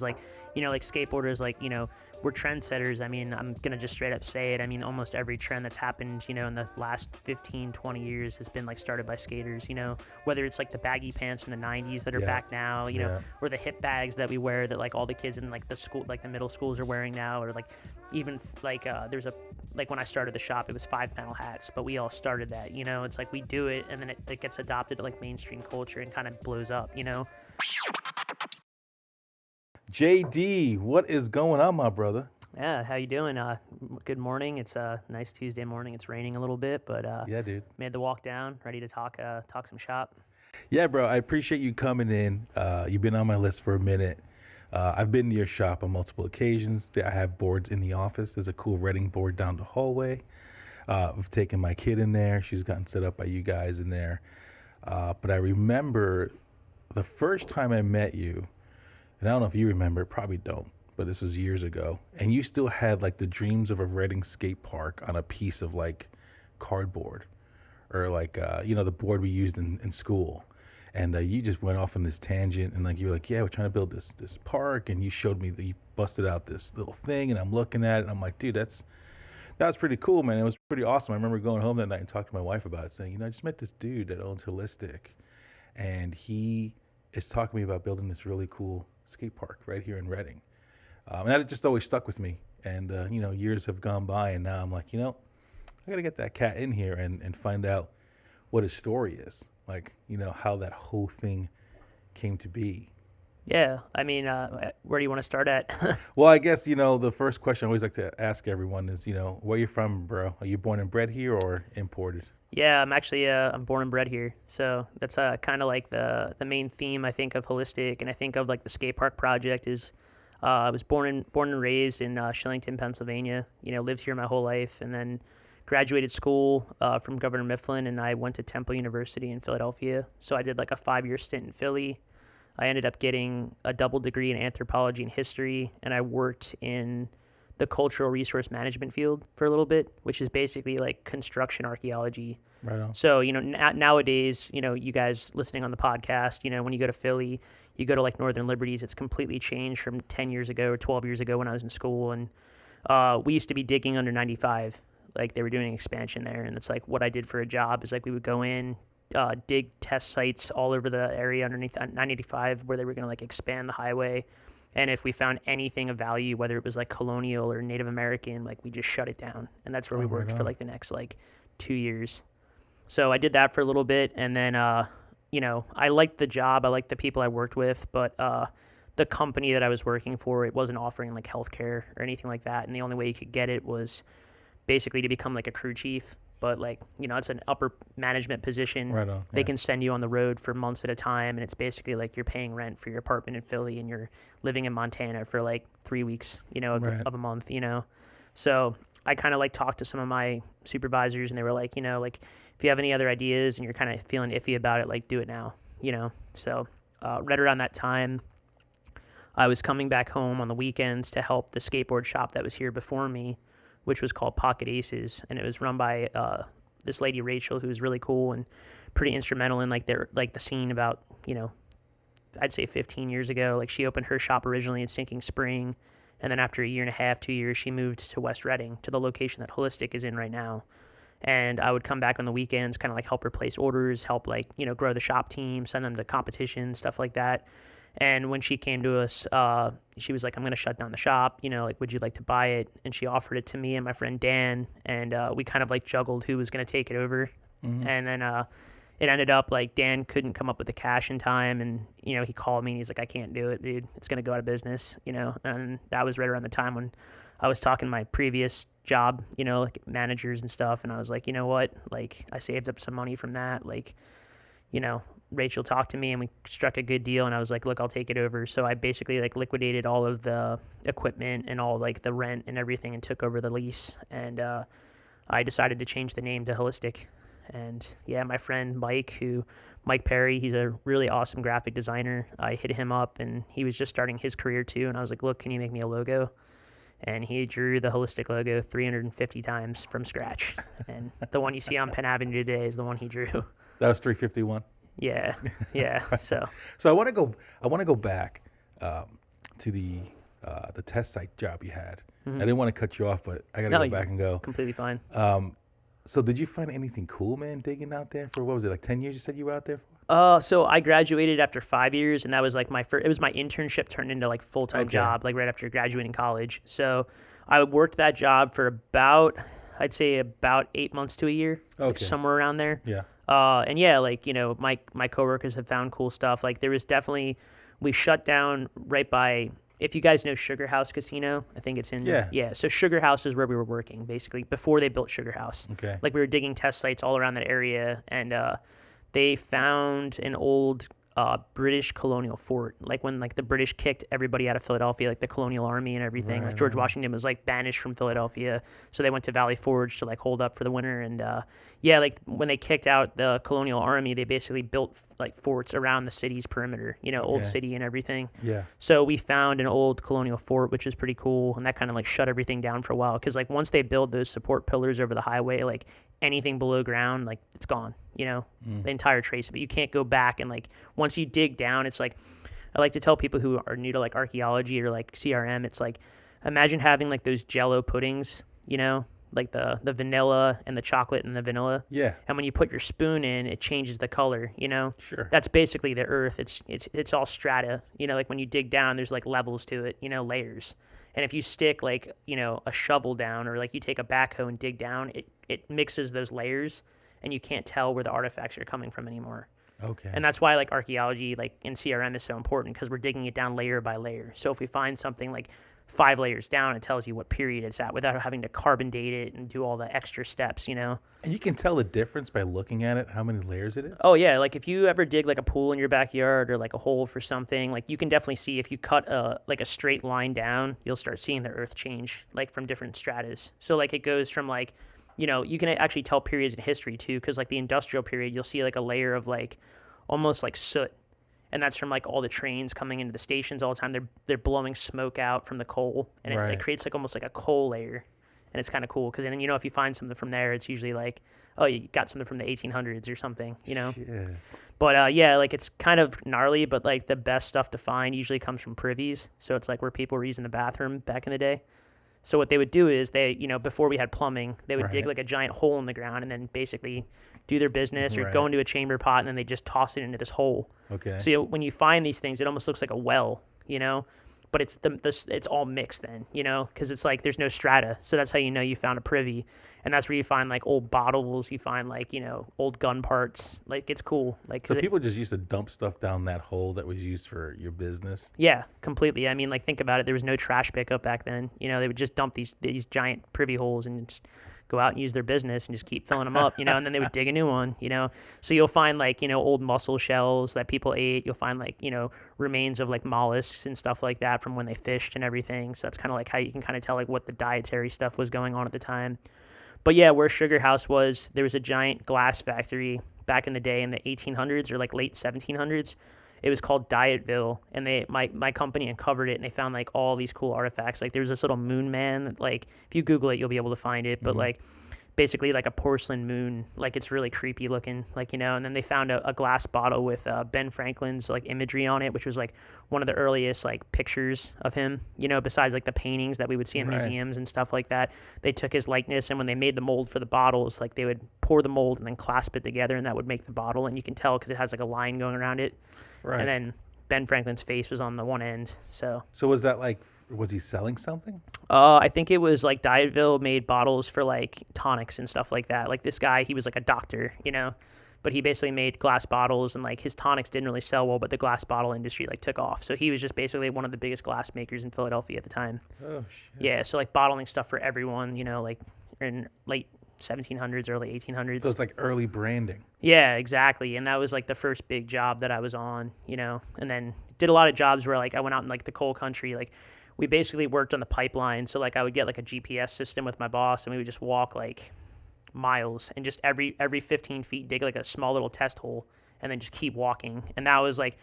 like, like skateboarders, like, we're trendsetters. I mean, I'm going to just straight up say it. I mean, almost every trend that's happened, in the last 15, 20 years has been like started by skaters, whether it's like the baggy pants from the 90s that are back now, or the hip bags that we wear that like all the kids in like the school, like the middle schools are wearing now, or like even like there's a, like when I started the shop, it was 5-panel hats, but we all started that, it's like we do it and then it gets adopted to like mainstream culture and kind of blows up, JD, what is going on, my brother? Yeah, how you doing? Good morning. It's a nice Tuesday morning. It's raining a little bit, but Yeah, dude. made the walk down, ready to talk some shop. Yeah, bro, I appreciate you coming in. You've been on my list for a minute. I've been to your shop on multiple occasions. I have boards in the office. There's a cool Reading board down the hallway. I've taken my kid in there. She's gotten set up by you guys in there. But I remember the first time I met you, and I don't know if you remember, probably don't, but this was years ago. And you still had like the dreams of a Reading skate park on a piece of like cardboard or like, the board we used in school. And you just went off on this tangent and like, you were like, yeah, we're trying to build this park. And you showed me that you busted out this little thing and I'm looking at it and I'm like, dude, that's pretty cool, man. It was pretty awesome. I remember going home that night and talking to my wife about it, saying, I just met this dude that owns Holistic and he is talking to me about building this really cool skate park right here in Reading. And that just always stuck with me. And, years have gone by and now I'm like, I got to get that cat in here and find out what his story is. Like, how that whole thing came to be. Yeah, I mean, where do you want to start at? Well, I guess, the first question I always like to ask everyone is, where you from, bro? Are you born and bred here or imported? Yeah, I'm actually I'm born and bred here, so that's kind of like the main theme I think of Holistic, and I think of like the skate park project is I was born and raised in Shillington, Pennsylvania. Lived here my whole life, and then graduated school from Governor Mifflin, and I went to Temple University in Philadelphia. So I did like a 5-year stint in Philly. I ended up getting a double degree in anthropology and history, and I worked in the cultural resource management field for a little bit, which is basically like construction archaeology. Right on. So, nowadays, you guys listening on the podcast, when you go to Philly, you go to like Northern Liberties, it's completely changed from 10 years ago or 12 years ago when I was in school. And we used to be digging under 95. Like they were doing expansion there. And it's like what I did for a job is like we would go in, dig test sites all over the area underneath 985 where they were going to like expand the highway. And if we found anything of value, whether it was like colonial or Native American, like we just shut it down. And that's where we worked for like the next like 2 years. So I did that for a little bit. And then, I liked the job. I liked the people I worked with. But the company that I was working for, it wasn't offering like healthcare or anything like that. And the only way you could get it was basically to become like a crew chief. But like, it's an upper management position. Right on. They can send you on the road for months at a time. And it's basically like you're paying rent for your apartment in Philly and you're living in Montana for like 3 weeks, of a month, So I kind of like talked to some of my supervisors and they were like, like if you have any other ideas and you're kind of feeling iffy about it, like do it now, So right around that time, I was coming back home on the weekends to help the skateboard shop that was here before me, which was called Pocket Aces, and it was run by this lady Rachel, who was really cool and pretty instrumental in like the scene about I'd say 15 years ago. Like she opened her shop originally in Sinking Spring, and then after a year and a half, 2 years, she moved to West Reading, to the location that Holistic is in right now. And I would come back on the weekends, kind of like help her place orders, help like grow the shop team, send them to competitions, stuff like that. And when she came to us, she was like, I'm going to shut down the shop. Like, would you like to buy it? And she offered it to me and my friend Dan. And we kind of like juggled who was going to take it over. Mm-hmm. And then it ended up like Dan couldn't come up with the cash in time. And, he called me and he's like, I can't do it, dude. It's going to go out of business, And that was right around the time when I was talking to my previous job, like managers and stuff. And I was like, you know what? Like, I saved up some money from that. Like, Rachel talked to me and we struck a good deal and I was like, look, I'll take it over. So I basically like liquidated all of the equipment and all like the rent and everything and took over the lease. And I decided to change the name to Holistic. And yeah, my friend Mike Perry, he's a really awesome graphic designer. I hit him up and he was just starting his career too. And I was like, look, can you make me a logo? And he drew the Holistic logo 350 times from scratch. And the one you see on Penn Avenue today is the one he drew. That was 351. Yeah. So I want to go back to the test site job you had. I didn't want to cut you off, but I got to go back and go. Completely fine. So did you find anything cool, man, digging out there for, what was it, like 10 years you said you were out there for? So I graduated after 5 years, and that was like it was my internship turned into like full-time job, like right after graduating college. So I worked that job for I'd say about 8 months to a year, like somewhere around there. Yeah. And yeah, like, you know, my coworkers have found cool stuff. Like there was definitely, we shut down right by, if you guys know Sugar House Casino, I think it's in. Yeah. So Sugar House is where we were working, basically, before they built Sugar House. Okay. Like we were digging test sites all around that area, and they found an old British colonial fort. Like when like the British kicked everybody out of Philadelphia, like the colonial army and everything. Like George Washington was like banished from Philadelphia, so they went to Valley Forge to like hold up for the winter. And yeah, like when they kicked out the colonial army, they basically built like forts around the city's perimeter, you know, old city and everything. Yeah. So we found an old colonial fort, which was pretty cool, and that kind of like shut everything down for a while, because like once they build those support pillars over the highway, like anything below ground, like it's gone, you know, the entire trace of it. You can't go back, and like once you dig down, it's like, I like to tell people who are new to like archaeology or like CRM, it's like, imagine having like those Jello puddings, you know, like the vanilla and the chocolate and the vanilla. Yeah. And when you put your spoon in, it changes the color, you know? Sure. That's basically the earth. It's all strata, you know, like when you dig down, there's like levels to it, you know, layers. And if you stick like, you know, a shovel down, or like you take a backhoe and dig down, it mixes those layers, and you can't tell where the artifacts are coming from anymore. Okay. And that's why like archaeology, like in CRM, is so important, because we're digging it down layer by layer. So if we find something like 5 layers down, it tells you what period it's at without having to carbon date it and do all the extra steps, you know? And you can tell the difference by looking at it, how many layers it is? Oh, yeah. Like if you ever dig like a pool in your backyard, or like a hole for something, like you can definitely see, if you cut a straight line down, you'll start seeing the earth change, like from different stratas. So like it goes from like, you know, you can actually tell periods in history too, because like the industrial period, you'll see like a layer of like almost like soot. And that's from like all the trains coming into the stations all the time. They're blowing smoke out from the coal, and it creates like almost like a coal layer, and it's kind of cool, because then, you know, if you find something from there, it's usually like, oh, you got something from the 1800s or something, you know. Yeah. But yeah, like it's kind of gnarly, but like the best stuff to find usually comes from privies. So it's like where people were using the bathroom back in the day. So what they would do is they, you know, before we had plumbing, they would dig like a giant hole in the ground, and then basically do their business, or go into a chamber pot, and then they just toss it into this hole. Okay. So when you find these things, it almost looks like a well, you know, but it's it's all mixed then, you know, because it's like there's no strata. So that's how you know you found a privy. And that's where you find like old bottles, you find like, you know, old gun parts. Like it's cool. Like, so people just used to dump stuff down that hole that was used for your business? Yeah, completely. I mean, like think about it. There was no trash pickup back then. You know, they would just dump these giant privy holes and just go out and use their business and just keep filling them up, you know, and then they would dig a new one, you know. So you'll find like, you know, old mussel shells that people ate. You'll find like, you know, remains of like mollusks and stuff like that from when they fished and everything. So that's kind of like how you can kind of tell like what the dietary stuff was going on at the time. But yeah, where Sugar House was, there was a giant glass factory back in the day in the 1800s or like late 1700s. It was called Dietville, and my company uncovered it, and they found like all these cool artifacts. Like there was this little moon man, like if you Google it, you'll be able to find it. But like basically like a porcelain moon, like it's really creepy looking, like, you know. And then they found a glass bottle with Ben Franklin's like imagery on it, which was like one of the earliest like pictures of him, you know, besides like the paintings that we would see in museums and stuff like that. They took his likeness, and when they made the mold for the bottles, like they would pour the mold and then clasp it together, and that would make the bottle. And you can tell because it has like a line going around it. Right. And then Ben Franklin's face was on the one end. So was that like, was he selling something? I think it was like Dietville made bottles for like tonics and stuff like that. Like this guy, he was like a doctor, you know, but he basically made glass bottles, and like his tonics didn't really sell well, but the glass bottle industry like took off. So he was just basically one of the biggest glass makers in Philadelphia at the time. Oh shit. Yeah, so like bottling stuff for everyone, you know, like in late 1700s, early 1800s. So it's like early branding. Yeah, exactly. And that was like the first big job that I was on, you know, and then did a lot of jobs where like I went out in like the coal country. Like we basically worked on the pipeline. So like I would get like a GPS system with my boss, and we would just walk like miles, and just every 15 feet dig like a small little test hole, and then just keep walking. And that was like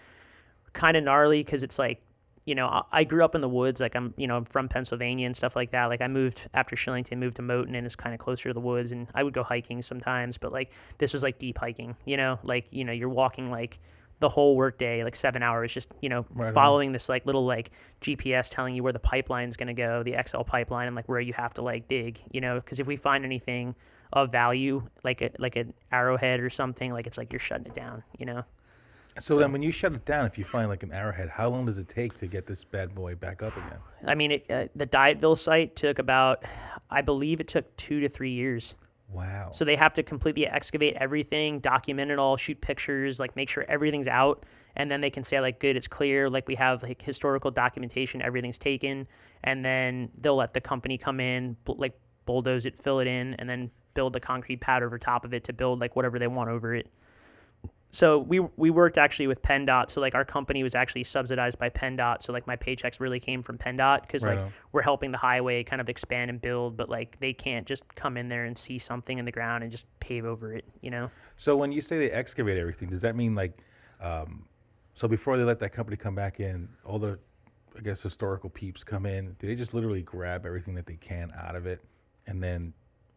kind of gnarly, because it's like, you know, I grew up in the woods. Like I'm from Pennsylvania and stuff like that. Like I moved after Shillington, moved to Moton, and it's kind of closer to the woods. And I would go hiking sometimes, but like this was like deep hiking, you know, like, you know, you're walking like the whole workday, like 7 hours, just, Right on. following this like little like GPS telling you where the pipeline's going to go, the XL pipeline, and like where you have to like dig, because if we find anything of value, like an arrowhead or something, like it's like you're shutting it down. So then when you shut it down, if you find like an arrowhead, how long does it take to get this bad boy back up again? I mean, the Dietville site took about, I believe it took 2 to 3 years. Wow. So they have to completely excavate everything, document it all, shoot pictures, like make sure everything's out, and then they can say like, good, it's clear, like we have like historical documentation, everything's taken, and then they'll let the company come in, like bulldoze it, fill it in, and then build the concrete pad over top of it to build like whatever they want over it. So we worked actually with PennDOT. So like our company was actually subsidized by PennDOT. So like my paychecks really came from PennDOT because Right like on. we're helping the highway kind of expand and build, but like they can't just come in there and see something in the ground and just pave over it. So when you say they excavate everything, does that mean like, so before they let that company come back in, all the, I guess, historical peeps come in, do they just literally grab everything that they can out of it and then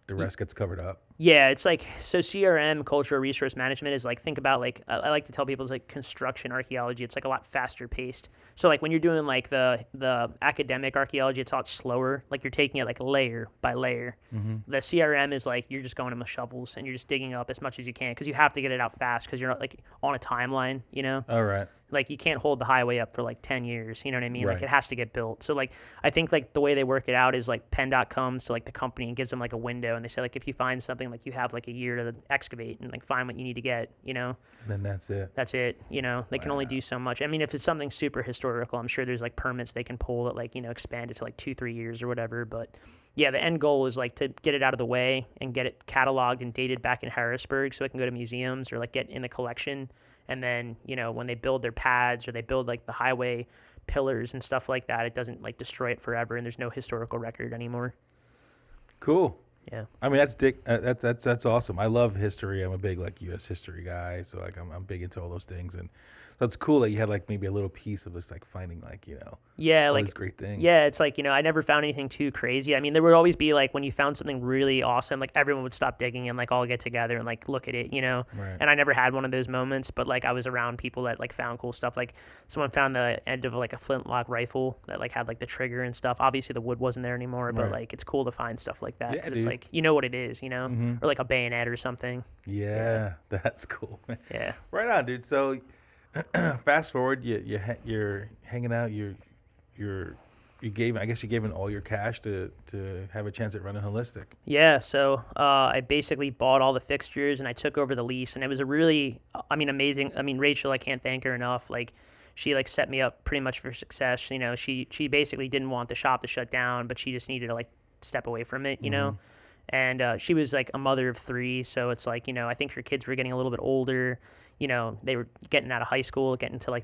the rest gets covered up? Yeah, it's like, so CRM, cultural resource management, is like, think about like, I like to tell people it's like construction archaeology. It's like a lot faster paced. So like when you're doing like the academic archaeology, it's a lot slower. Like you're taking it like layer by layer. Mm-hmm. The CRM is like, you're just going in with shovels and you're just digging up as much as you can because you have to get it out fast because you're not like on a timeline, All right. Like you can't hold the highway up for like 10 years, you know what I mean? Right. Like it has to get built. So like I think like the way they work it out is like PennDOT comes to like the company and gives them like a window and they say like if you find something, like you have like a year to excavate and like find what you need to get, And then that's it. That's it, They can only do so much. I mean, if it's something super historical, I'm sure there's like permits they can pull that like, expand it to like 2-3 years or whatever, but yeah, the end goal is like to get it out of the way and get it cataloged and dated back in Harrisburg so it can go to museums or like get in the collection. And then, when they build their pads or they build like the highway pillars and stuff like that, it doesn't like destroy it forever and there's no historical record anymore. Cool. Yeah. I mean, that's awesome. I love history. I'm a big like U.S. history guy, so like I'm big into all those things, and so it's cool that you had like maybe a little piece of this, like finding like yeah, all like these great things. Yeah, it's like I never found anything too crazy. I mean, there would always be like when you found something really awesome, like everyone would stop digging and like all get together and like look at it, Right. And I never had one of those moments, but like I was around people that like found cool stuff. Like someone found the end of like a flintlock rifle that like had like the trigger and stuff. Obviously the wood wasn't there anymore, but Right. like it's cool to find stuff like that Yeah, because it's dude. like what it is, Mhm. or like a bayonet or something. Yeah, that's cool. Yeah. Right on, dude. So fast forward, you're hanging out. You gave all your cash to have a chance at running Holistic. Yeah, so I basically bought all the fixtures and I took over the lease, and it was a really, amazing. I mean, Rachel, I can't thank her enough. Like, she like set me up pretty much for success. She basically didn't want the shop to shut down, but she just needed to like step away from it, And she was like a mother of 3, so it's like I think her kids were getting a little bit older. They were getting out of high school, getting to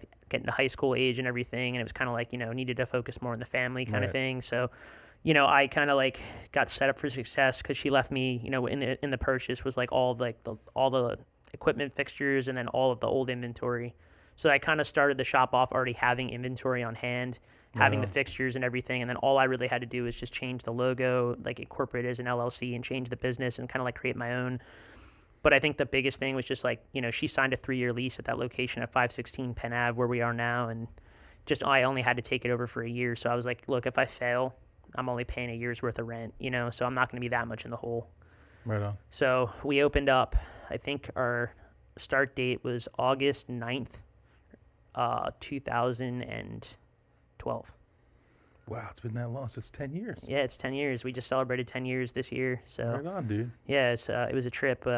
high school age and everything, and it was kind of like needed to focus more on the family kind of thing. So, I kind of like got set up for success because she left me, in the purchase was like all the equipment fixtures and then all of the old inventory. So I kind of started the shop off already having inventory on hand, having the fixtures and everything, and then all I really had to do was just change the logo, like incorporate it as an LLC and change the business and kind of like create my own. But I think the biggest thing was just like, she signed a 3-year lease at that location at 516 Penn Ave where we are now, and just I only had to take it over for a year. So I was like, look, if I fail, I'm only paying a year's worth of rent, so I'm not going to be that much in the hole. Right on. So we opened up, I think our start date was August 9th, 2012. Wow, it's been that long. So it's 10 years. Yeah, it's 10 years. We just celebrated 10 years this year. So Right on, dude. yeah, it was a trip.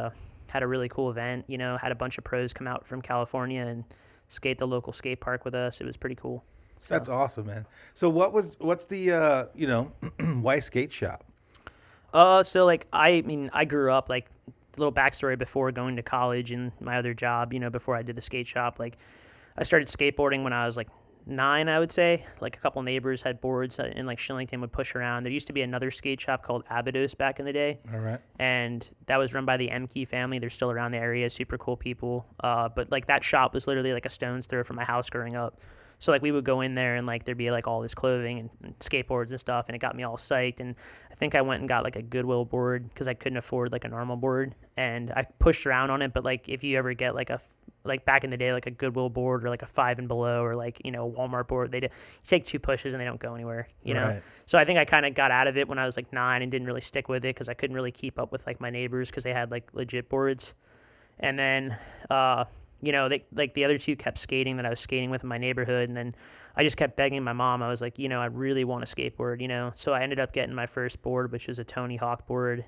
Had a really cool event. Had a bunch of pros come out from California and skate the local skate park with us. It was pretty cool. So. That's awesome, man. So what's the why skate shop? So like I grew up like a little backstory before going to college and my other job. Before I did the skate shop, like I started skateboarding when I was like 9, I would say. Like a couple neighbors had boards in like Shillington would push around. There used to be another skate shop called Abydos back in the day. All right. And that was run by the Emke family. They're still around the area, super cool people. But like that shop was literally like a stone's throw from my house growing up. So like we would go in there and like there'd be like all this clothing and skateboards and stuff, and it got me all psyched. And I think I went and got like a Goodwill board because I couldn't afford like a normal board, and I pushed around on it. But like if you ever get like back in the day, like a Goodwill board or like a 5 and Below or like, you know, a Walmart board, you take 2 pushes and they don't go anywhere, you know? So I think I kind of got out of it when I was like 9 and didn't really stick with it because I couldn't really keep up with like my neighbors because they had like legit boards. And then, you know, like the other 2 kept skating that I was skating with in my neighborhood. And then I just kept begging my mom. I was like, you know, I really want a skateboard, you know? So I ended up getting my first board, which was a Tony Hawk board,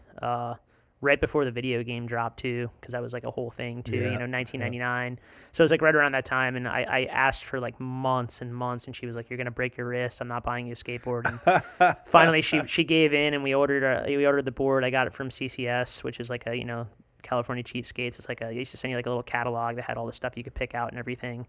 right before the video game dropped too, because that was like a whole thing too, you know, 1999. So it was like right around that time, and I asked for like months and months, and she was like, "You're gonna break your wrist. I'm not buying you a skateboard." And finally, she gave in, and we ordered the board. I got it from CCS, which is like a, you know, California Cheapskates. It's like they used to send you like a little catalog that had all the stuff you could pick out and everything.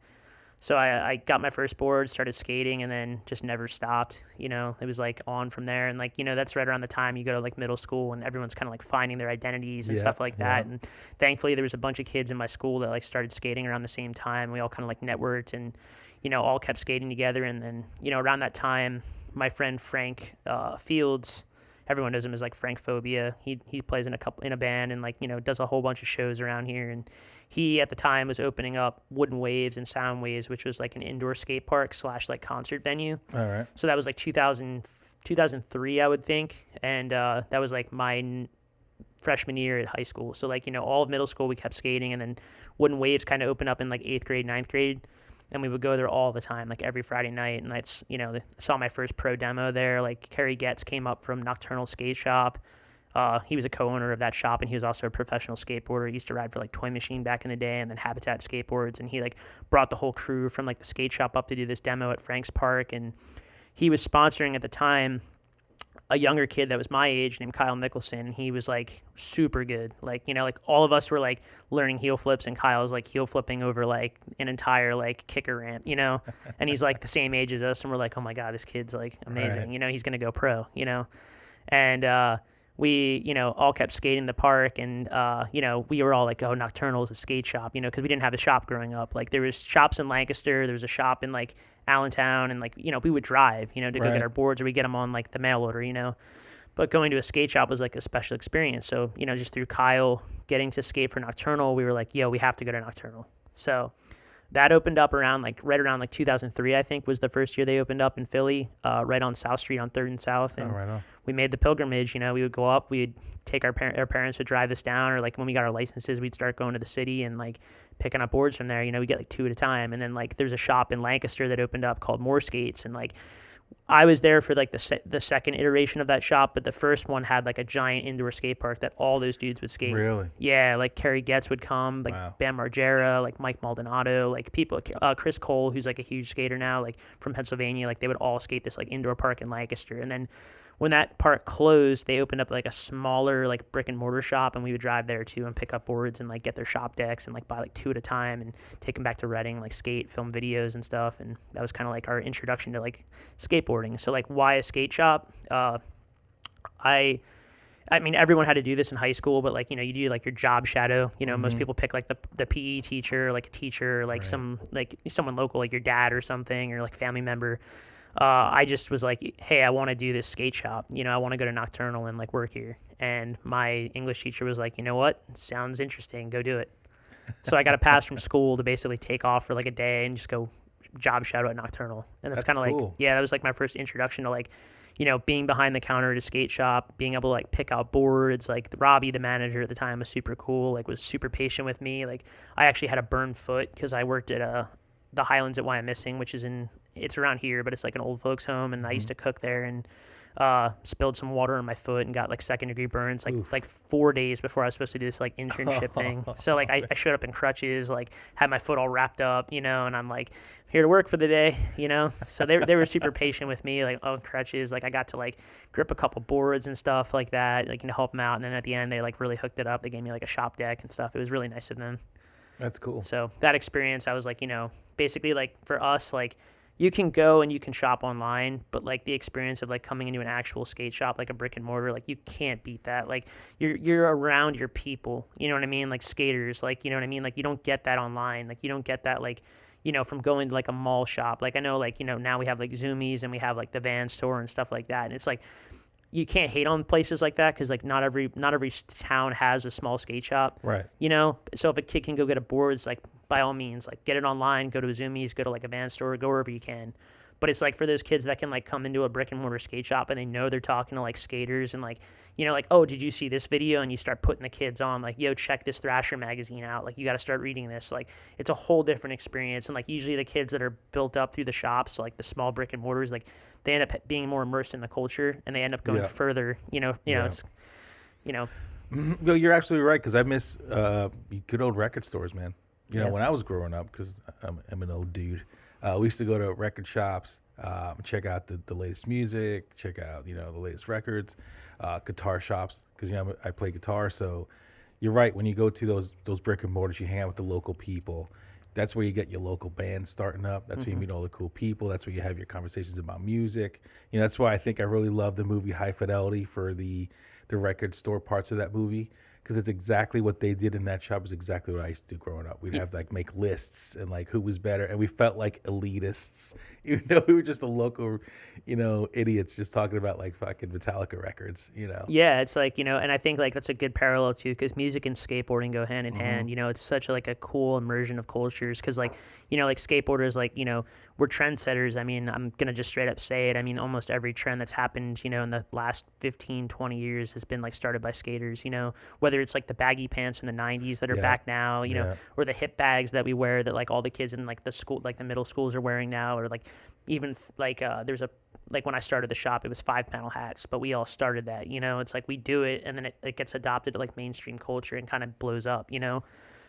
So I got my first board, started skating, and then just never stopped. You know, it was like on from there. And like, you know, that's right around the time you go to like middle school and everyone's kind of like finding their identities and stuff like that. And thankfully there was a bunch of kids in my school that like started skating around the same time. We all kind of like networked and, you know, all kept skating together. And then, you know, around that time, my friend Frank Fields, everyone knows him as like Frank Phobia. He plays in a band and like, you know, does a whole bunch of shows around here. And he at the time was opening up Wooden Waves and Sound Waves, which was like an indoor skate park / like concert venue. All right. So that was like 2003, I would think. And that was like my freshman year at high school. So like, you know, all of middle school we kept skating, and then Wooden Waves kind of opened up in like 8th grade, 9th grade. And we would go there all the time, like every Friday night. And that's, you know, saw my first pro demo there. Like Kerry Getz came up from Nocturnal Skateshop. He was a co-owner of that shop, and he was also a professional skateboarder. He used to ride for like Toy Machine back in the day, and then Habitat Skateboards. And he like brought the whole crew from like the skate shop up to do this demo at Frank's Park. And he was sponsoring at the time a younger kid that was my age named Kyle Mickelson, and he was like super good. Like, you know, like all of us were like learning heel flips, and Kyle was like heel flipping over like an entire like kicker ramp, you know, and he's like the same age as us, and we're like, oh my God, this kid's like amazing, you know, he's going to go pro, you know. And we, you know, all kept skating the park, and, you know, we were all like, oh, Nocturnal is a skate shop, you know, because we didn't have a shop growing up. Like there was shops in Lancaster, there was a shop in like Allentown, and like, you know, we would drive, you know, to go get our boards, or we get them on like the mail order, you know. But going to a skate shop was like a special experience. So, you know, just through Kyle getting to skate for Nocturnal, we were like, yo, we have to go to Nocturnal. So that opened up around like right around like 2003, I think, was the first year they opened up in Philly, right on South Street on 3rd and South. And we made the pilgrimage. You know, we would go up, we'd take our parents would drive us down, or like when we got our licenses, we'd start going to the city and like picking up boards from there. You know, we get like 2 at a time. And then like there's a shop in Lancaster that opened up called More Skates, and like I was there for like the second iteration of that shop, but the first one had like a giant indoor skate park that all those dudes would skate. Really? Yeah, like Kerry Getz would come, like Bam Margera, like Mike Maldonado, like people, Chris Cole, who's like a huge skater now, like from Pennsylvania, like they would all skate this like indoor park in Lancaster. And then when that park closed, they opened up like a smaller like brick and mortar shop, and we would drive there too and pick up boards and like get their shop decks and like buy like 2 at a time and take them back to Reading, like skate, film videos and stuff. And that was kind of like our introduction to like skateboarding. So like, why a skate shop? I mean, everyone had to do this in high school, but like, you know, you do like your job shadow, you know, most people pick like the PE teacher, like a teacher, like someone local, like your dad or something, or like family member. I just was like, hey, I want to do this skate shop. You know, I want to go to Nocturnal and like work here. And my English teacher was like, you know what? Sounds interesting. Go do it. So I got a pass from school to basically take off for like a day and just go job shadow at Nocturnal. And that's kind of cool. like, yeah, that was like my first introduction to like, you know, being behind the counter at a skate shop, being able to like pick out boards. Like Robbie, the manager at the time, was super cool, like was super patient with me. Like I actually had a burned foot because I worked at the Highlands at Wyomissing, which is it's around here, but it's like an old folks home, and I used to cook there, and spilled some water on my foot and got like 2nd-degree burns like 4 days before I was supposed to do this like internship thing. So like I showed up in crutches, like had my foot all wrapped up, you know, and I'm like here to work for the day, you know. So they were super patient with me, like crutches, like I got to like grip a couple boards and stuff like that, like, you know, help them out. And then at the end they like really hooked it up. They gave me like a shop deck and stuff. It was really nice of them. That's cool. So that experience, I was like, you know, basically like for us, like you can go and you can shop online, but like the experience of like coming into an actual skate shop, like a brick and mortar, like you can't beat that. Like you're around your people, you know what I mean? Like skaters, like, you know what I mean? Like you don't get that online. Like you don't get that, like, from going to like a mall shop. Like I know like, now we have like Zoomies and we have like the Van store and stuff like that. And it's like, you can't hate on places like that because like not every town has a small skate shop. Right. So if a kid can go get a board, it's like by all means, like get it online, go to a Zoomies, go to like a Van store, go wherever you can. But it's like for those kids that can like come into a brick and mortar skate shop and they know they're talking to like skaters and like, like, oh, did you see this video? And you start putting the kids on like, yo, check this Thrasher magazine out. Like you got to start reading this. Like it's a whole different experience. And like usually the kids that are built up through the shops, like the small brick and mortars, like they end up being more immersed in the culture and they end up going further, it's, No, you're absolutely right. Cause I miss, good old record stores, man. When I was growing up, cause I'm an old dude, we used to go to record shops, check out the latest music, check out, the latest records, guitar shops, because, I play guitar. So you're right. When you go to those brick and mortars, you hang out with the local people. That's where you get your local band starting up. That's where you meet all the cool people. That's where you have your conversations about music. That's why I think I really love the movie High Fidelity for the record store parts of that movie. Because it's exactly what they did in that shop is exactly what I used to do growing up. We'd have like make lists and like who was better, and we felt like elitists, even though we were just a local, idiots just talking about like fucking Metallica records, Yeah, it's like, and I think like that's a good parallel too, because music and skateboarding go hand in hand. It's such a cool immersion of cultures, because like, like skateboarders, like, we're trendsetters. I mean, I'm going to just straight up say it. I mean, almost every trend that's happened, in the last 15, 20 years has been like started by skaters, whether it's like the baggy pants from the 90s that are back now, or the hip bags that we wear that like all the kids in like the school, like the middle schools are wearing now, or like even like there's a, like when I started the shop, it was 5-panel hats, but we all started that, it's like we do it and then it gets adopted to like mainstream culture and kind of blows up,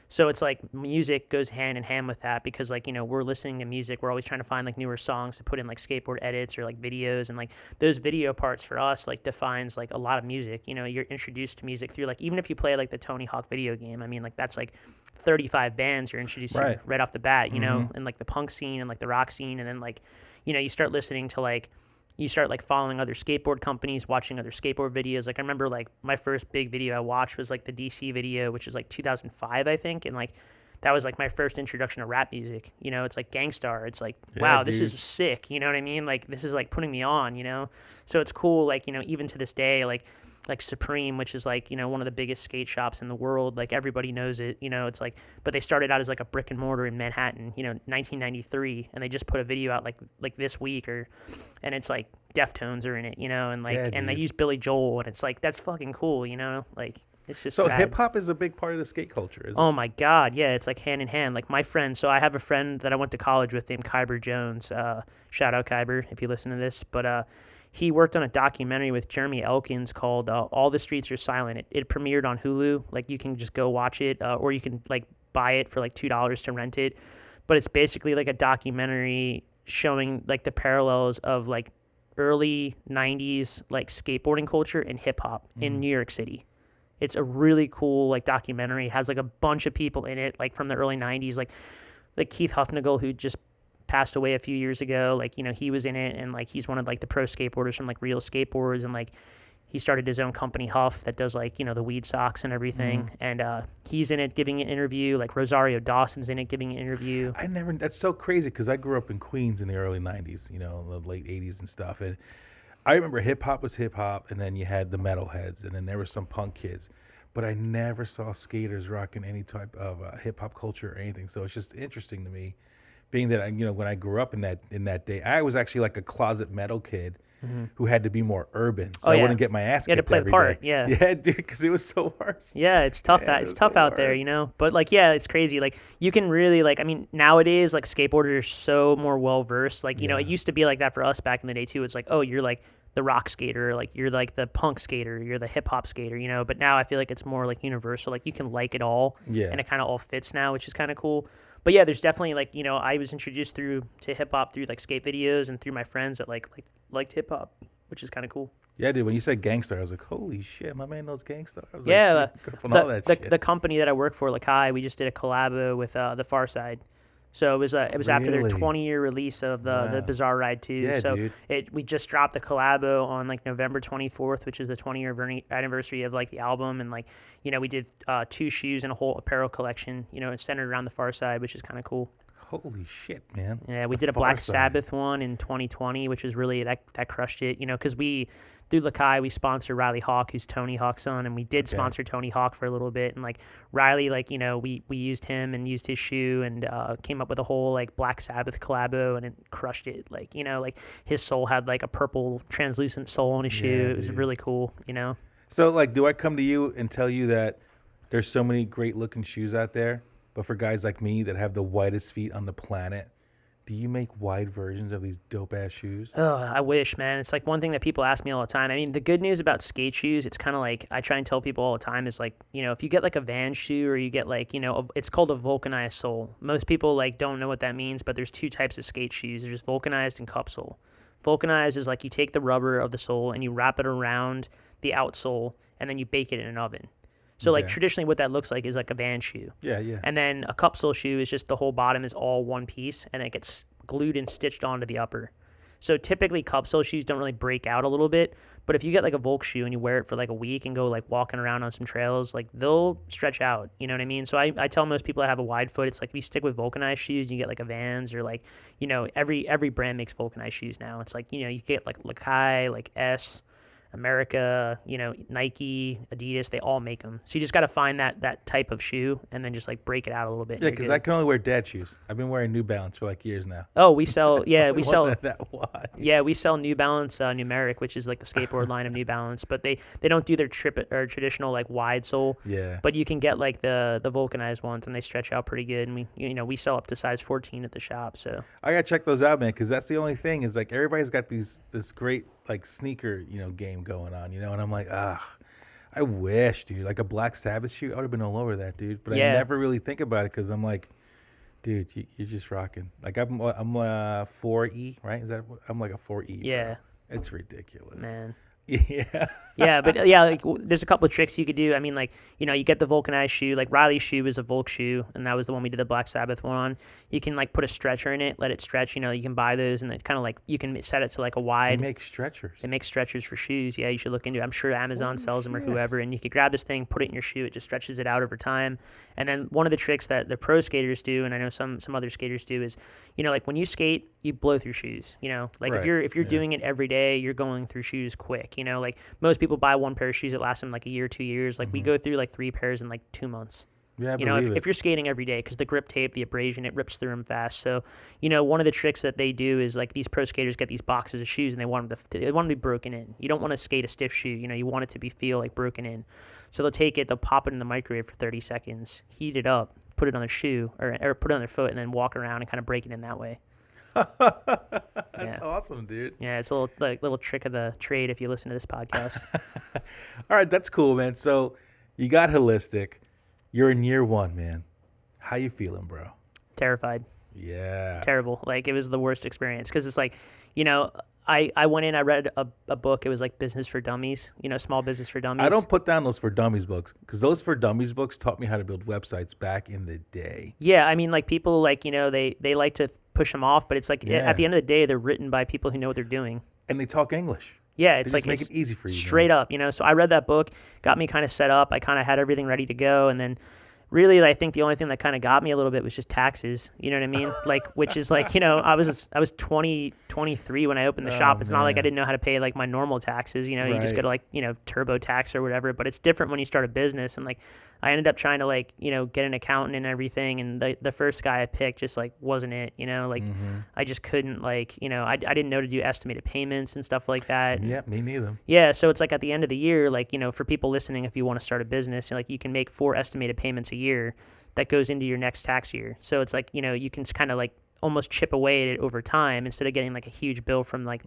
So it's like music goes hand in hand with that, because like, we're listening to music. We're always trying to find like newer songs to put in like skateboard edits or like videos. And like those video parts for us like defines like a lot of music. You're introduced to music through like, even if you play like the Tony Hawk video game, I mean like that's like 35 bands you're introduced to right off the bat, and like the punk scene and like the rock scene. And then like, you start listening to like, you start like following other skateboard companies, watching other skateboard videos. Like I remember like my first big video I watched was like the DC video, which was like 2005, I think. And like, that was like my first introduction to rap music. It's like Gangstar. It's like, wow, this is sick. You know what I mean? Like this is like putting me on, So it's cool. Like, even to this day, like Supreme, which is like, one of the biggest skate shops in the world. Like everybody knows it, it's like, but they started out as like a brick and mortar in Manhattan, 1993. And they just put a video out like this week and it's like Deftones are in it, and like, and they use Billy Joel, and it's like, that's fucking cool, like it's just so rad. Hip hop is a big part of the skate culture, isn't it? Oh my God. Yeah. It's like hand in hand. Like my friend, so I have a friend that I went to college with named Kyber Jones, shout out Kyber if you listen to this, but, he worked on a documentary with Jeremy Elkins called All the Streets Are Silent. It premiered on Hulu. Like you can just go watch it, or you can like buy it for like $2 to rent it. But it's basically like a documentary showing like the parallels of like early 90s like skateboarding culture and hip hop in New York City. It's a really cool like documentary. It has like a bunch of people in it like from the early 90s, like Keith Huffnagel, who just passed away a few years ago. Like, he was in it, and like he's one of like the pro skateboarders from like Real Skateboards, and like he started his own company Huff that does like, the weed socks and everything. And he's in it giving an interview. Like Rosario Dawson's in it giving an interview. That's so crazy, because I grew up in Queens in the early 90s, the late 80s and stuff. And I remember hip hop was hip hop, and then you had the metalheads, and then there were some punk kids. But I never saw skaters rocking any type of hip hop culture or anything. So it's just interesting to me, being that when I grew up in that day, I was actually like a closet metal kid who had to be more urban, so I wouldn't get my ass kicked. You had to play the part, yeah, dude, because it was so worse. Yeah, it's tough. It's tough out there, But like, yeah, it's crazy. Like, you can really like. I mean, nowadays, like skateboarders are so more well versed. Like, it used to be like that for us back in the day too. It's like, oh, you're like the rock skater, like you're like the punk skater, you're the hip hop skater, But now I feel like it's more like universal. Like you can like it all, and it kind of all fits now, which is kind of cool. But yeah, there's definitely like, I was introduced to hip hop through like skate videos and through my friends that liked hip hop, which is kind of cool. Yeah, dude, when you said Gangstar, I was like, holy shit, my man knows Gangstar. I was like, the company that I work for, Lakai, we just did a collabo with the Far Side. So it was after their 20-year release of the Bizarre Ride 2. Yeah, so dude. We just dropped the collabo on like November 24th, which is the 20-year anniversary of like the album, and like we did 2 shoes and a whole apparel collection, centered around the Far Side, which is kind of cool. Holy shit, man. Yeah, we did a Black Sabbath one in 2020, which was really, that crushed it, because through Lakai, we sponsor Riley Hawk, who's Tony Hawk's son, and we did sponsor Tony Hawk for a little bit, and, like, Riley, like, we used him and used his shoe and came up with a whole, like, Black Sabbath collabo, and it crushed it, like, like, his sole had, like, a purple translucent sole on his shoe. It was really cool, So, like, do I come to you and tell you that there's so many great-looking shoes out there, but for guys like me that have the widest feet on the planet, do you make wide versions of these dope-ass shoes? Oh, I wish, man. It's like one thing that people ask me all the time. I mean, the good news about skate shoes, it's kind of like, I try and tell people all the time, is like, if you get like a Vans shoe or you get like, it's called a vulcanized sole. Most people like don't know what that means, but there's two types of skate shoes. There's vulcanized and cup sole. Vulcanized is like you take the rubber of the sole and you wrap it around the outsole and then you bake it in an oven. So, like, traditionally what that looks like is like a Vans shoe. Yeah, yeah. And then a cup sole shoe is just the whole bottom is all one piece, and it gets glued and stitched onto the upper. So, typically, cup sole shoes don't really break out a little bit, but if you get, like, a Volk shoe and you wear it for, like, a week and go, like, walking around on some trails, like, they'll stretch out, you know what I mean? So, I tell most people that have a wide foot, it's like, if you stick with vulcanized shoes, you get, like, a Vans or, like, every brand makes vulcanized shoes now. It's like, you get, like, Lakai, like, S, America, Nike, Adidas, they all make them. So you just got to find that type of shoe and then just like break it out a little bit. Yeah, because I can only wear dad shoes. I've been wearing New Balance for like years now. Oh, we sell, we sell that wide. Yeah, we sell New Balance numeric, which is like the skateboard line of New Balance, but they don't do their traditional like wide sole. Yeah. But you can get like the vulcanized ones and they stretch out pretty good. And we sell up to size 14 at the shop. So I gotta check those out, man, because that's the only thing is like everybody's got this great like sneaker game going on, and I'm like, I wish, dude, like a Black Sabbath shoe, I would have been all over that, dude. But I never really think about it because I'm like, dude, you're just rocking. Like I'm 4E, right? Is that I'm like a 4E? Yeah, bro. It's ridiculous, man. Yeah. Yeah, but like there's a couple of tricks you could do. I mean, like, you get the vulcanized shoe. Like Riley's shoe is a Volk shoe, and that was the one we did the Black Sabbath one on. You can like put a stretcher in it, let it stretch. You can buy those, and it kind of like you can set it to like a wide. They make stretchers. They make stretchers for shoes. Yeah, you should look into it. I'm sure Amazon sells them or whoever, and you could grab this thing, put it in your shoe. It just stretches it out over time. And then one of the tricks that the pro skaters do, and I know some other skaters do, is like when you skate, you blow through shoes. Like right. if you're doing it every day, you're going through shoes quick. Like most people buy one pair of shoes that lasts them like a year, 2 years. Like we go through like 3 pairs in like 2 months. Yeah, if you're skating every day, because the grip tape, the abrasion, it rips through them fast. So, one of the tricks that they do is like these pro skaters get these boxes of shoes and they want them to be broken in. You don't want to skate a stiff shoe. You want it to feel like broken in. So they'll take it, they'll pop it in the microwave for 30 seconds, heat it up, put it on their shoe or put it on their foot, and then walk around and kind of break it in that way. That's awesome, dude. Yeah, it's a little trick of the trade if you listen to this podcast. All right, that's cool, man. So you got holistic. You're in year 1, man. How you feeling, bro? Terrified. Yeah. Terrible. Like it was the worst experience because it's like, I went in, I read a book. It was like Business for Dummies, Small Business for Dummies. I don't put down those For Dummies books because those For Dummies books taught me how to build websites back in the day. Yeah, I mean, like people like, they like to push them off, but it's like at the end of the day, they're written by people who know what they're doing. And they talk English. Yeah, it's like make it easy for you. Straight up, So I read that book, got me kind of set up. I kind of had everything ready to go, and then really, I think the only thing that kind of got me a little bit was just taxes. You know what I mean? Like, which is like, I was 23 when I opened the shop. It's not like I didn't know how to pay like my normal taxes. You just go to like, TurboTax or whatever. But it's different when you start a business. And like, I ended up trying to like, get an accountant and everything. And the first guy I picked just like wasn't it. I just couldn't like, I didn't know to do estimated payments and stuff like that. Yeah, me neither. Yeah, so it's like at the end of the year, like, for people listening, if you want to start a business, like you can make 4 estimated payments a year that goes into your next tax year. So it's like, you can kind of like almost chip away at it over time instead of getting like a huge bill from like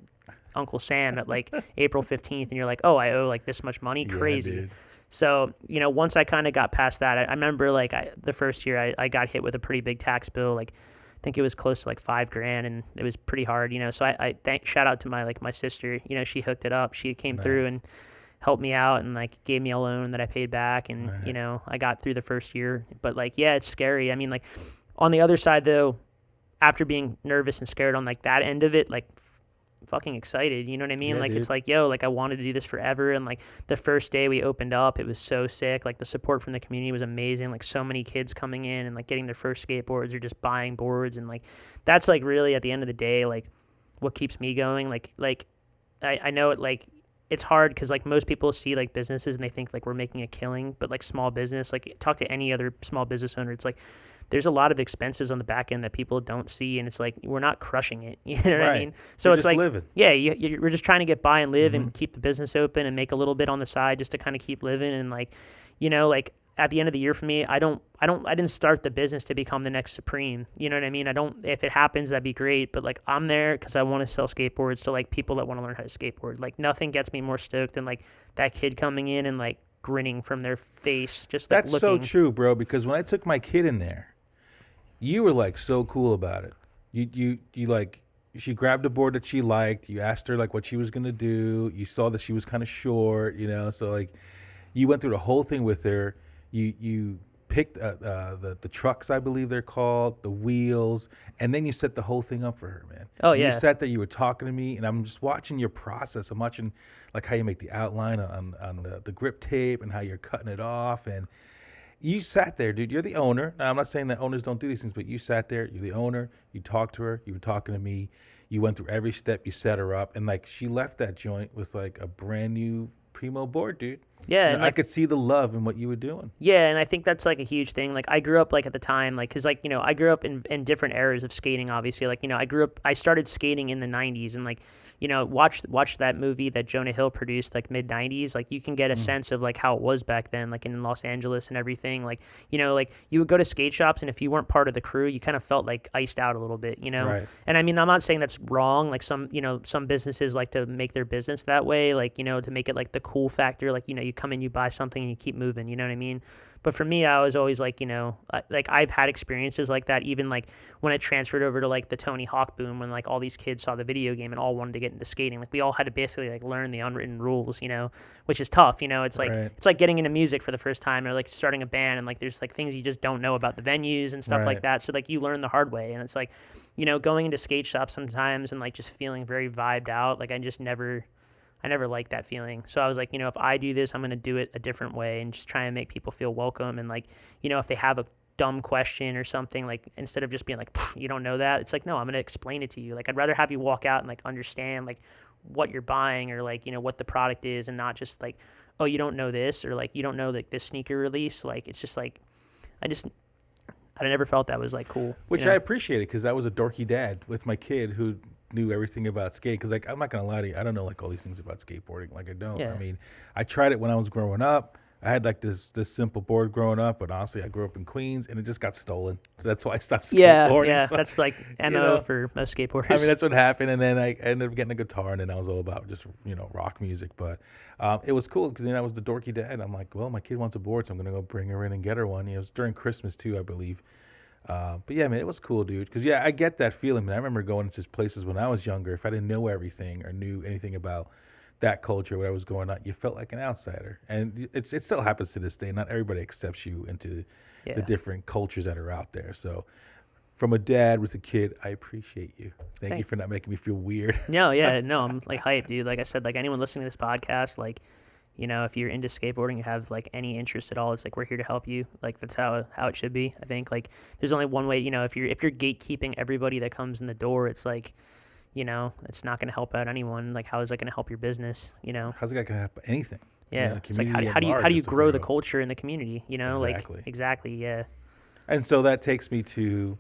Uncle Sam at like April 15th and you're like, oh, I owe like this much money. Crazy. Dude. So, once I kind of got past that, I remember like the first year I got hit with a pretty big tax bill. Like I think it was close to like $5,000 and it was pretty hard, So I shout out to my sister, she hooked it up. She came through and helped me out and like gave me a loan that I paid back. And, I got through the first year, but like, yeah, it's scary. I mean, like on the other side though, after being nervous and scared on like that end of it, like, fucking excited. You know what I mean? Yeah, Like, dude. it's like, yo, like I wanted to do this forever. And like the first day we opened up, it was so sick. Like the support from the community was amazing. Like so many kids coming in and like getting their first skateboards or just buying boards. And like, that's like really at the end of the day, like what keeps me going. Like I know it, like, it's hard because like most people see like businesses and they think like we're making a killing, but like small business, like talk to any other small business owner, it's like there's a lot of expenses on the back end that people don't see, and it's like we're not crushing it. You know what I mean? So You're it's just like, living. yeah, we're just trying to get by and live and keep the business open and make a little bit on the side just to kind of keep living. And like, you know, like at the end of the year for me, I didn't start the business to become the next Supreme. You know what I mean? If it happens, that'd be great. But like, I'm there because I want to sell skateboards to like people that want to learn how to skateboard. Like nothing gets me more stoked than like that kid coming in and like grinning from their face, just like That's looking. so true, bro. Because when I took my kid in there, you were like so cool about it. You like, she grabbed a board that she liked. You asked her like what she was gonna do. You saw that she was kind of short, you know. So like, you went through the whole thing with her. You picked the trucks, I believe they're called, the wheels, and then you set the whole thing up for her, man. Oh, And yeah. You sat there, you were talking to me, and I'm just watching your process. I'm watching like how you make the outline on the grip tape and how you're cutting it off. And you sat there, dude. You're the owner. Now, I'm not saying that owners don't do these things, but you sat there. You're the owner. You talked to her. You were talking to me. You went through every step. You set her up, and like she left that joint with like a brand new primo board, dude. Yeah, You know, and I like, could see the love in what you were doing. yeah, and I think that's like a huge thing. Like I grew up like at the time, like because like you know I grew up in different eras of skating. Obviously, like you know I started skating in the '90s, and like you know watch that movie that Jonah Hill produced like mid '90s. Like you can get a sense of like how it was back then, like in Los Angeles and everything. Like you know like you would go to skate shops, and if you weren't part of the crew, you kind of felt like iced out a little bit, you know. Right. And I mean I'm not saying that's wrong. Like some businesses like to make their business that way, like you know to make it like the cool factor. Like you know you come in, you buy something and you keep moving, you know what I mean? But for me, I was always like, you know, like I've had experiences like that, even like when it transferred over to like the Tony Hawk boom, when like all these kids saw the video game and all wanted to get into skating. Like we all had to basically like learn the unwritten rules, you know, which is tough, you know. It's like Right. it's like getting into music for the first time or like starting a band, and like there's like things you just don't know about the venues and stuff Right. like that. So like you learn the hard way, and it's like, you know, going into skate shops sometimes and like just feeling very vibed out. Like I never liked that feeling. So I was like, you know, if I do this, I'm going to do it a different way and just try and make people feel welcome. And like, you know, if they have a dumb question or something, like instead of just being like, you don't know that, it's like, no, I'm going to explain it to you. Like, I'd rather have you walk out and like understand like what you're buying or like, you know, what the product is, and not just like, oh, you don't know this, or like, you don't know like this sneaker release. Like, it's just like, I never felt that was like cool. Which you know? I appreciated, because I was a dorky dad with my kid who knew everything about skate. Because like, I'm not gonna lie to you, I don't know like all these things about skateboarding. Like I don't. Yeah. I mean, I tried it when I was growing up. I had like this simple board growing up, but honestly, I grew up in Queens and it just got stolen. So that's why I stopped skateboarding. Yeah, So, that's like MO know, for most skateboarders. I mean, that's what happened. And then I ended up getting a guitar, and then I was all about just, you know, rock music. But it was cool because then I was the dorky dad. I'm like, well, my kid wants a board, so I'm going to go bring her in and get her one. You know, it was during Christmas too, I believe. But yeah, man, it was cool, dude. Because yeah, I get that feeling, man. I remember going into places when I was younger. If I didn't know everything or knew anything about that culture, what was going on, you felt like an outsider. And it still happens to this day. Not everybody accepts you into Yeah. the different cultures that are out there. So from a dad with a kid, I appreciate you. Thank you for not making me feel weird. No, yeah, no, I'm like hyped, dude. Like I said, like anyone listening to this podcast, like, you know, if you're into skateboarding, you have like any interest at all, it's like we're here to help you. Like that's how it should be. I think like there's only one way, you know, if you're gatekeeping everybody that comes in the door, it's like, you know, it's not going to help out anyone. Like how is that going to help your business, you know? How's it going to help anything? Yeah, You know, the it's like community how at do you large is to grow the culture in the community, you know? Exactly. Like exactly, yeah. And so that takes me to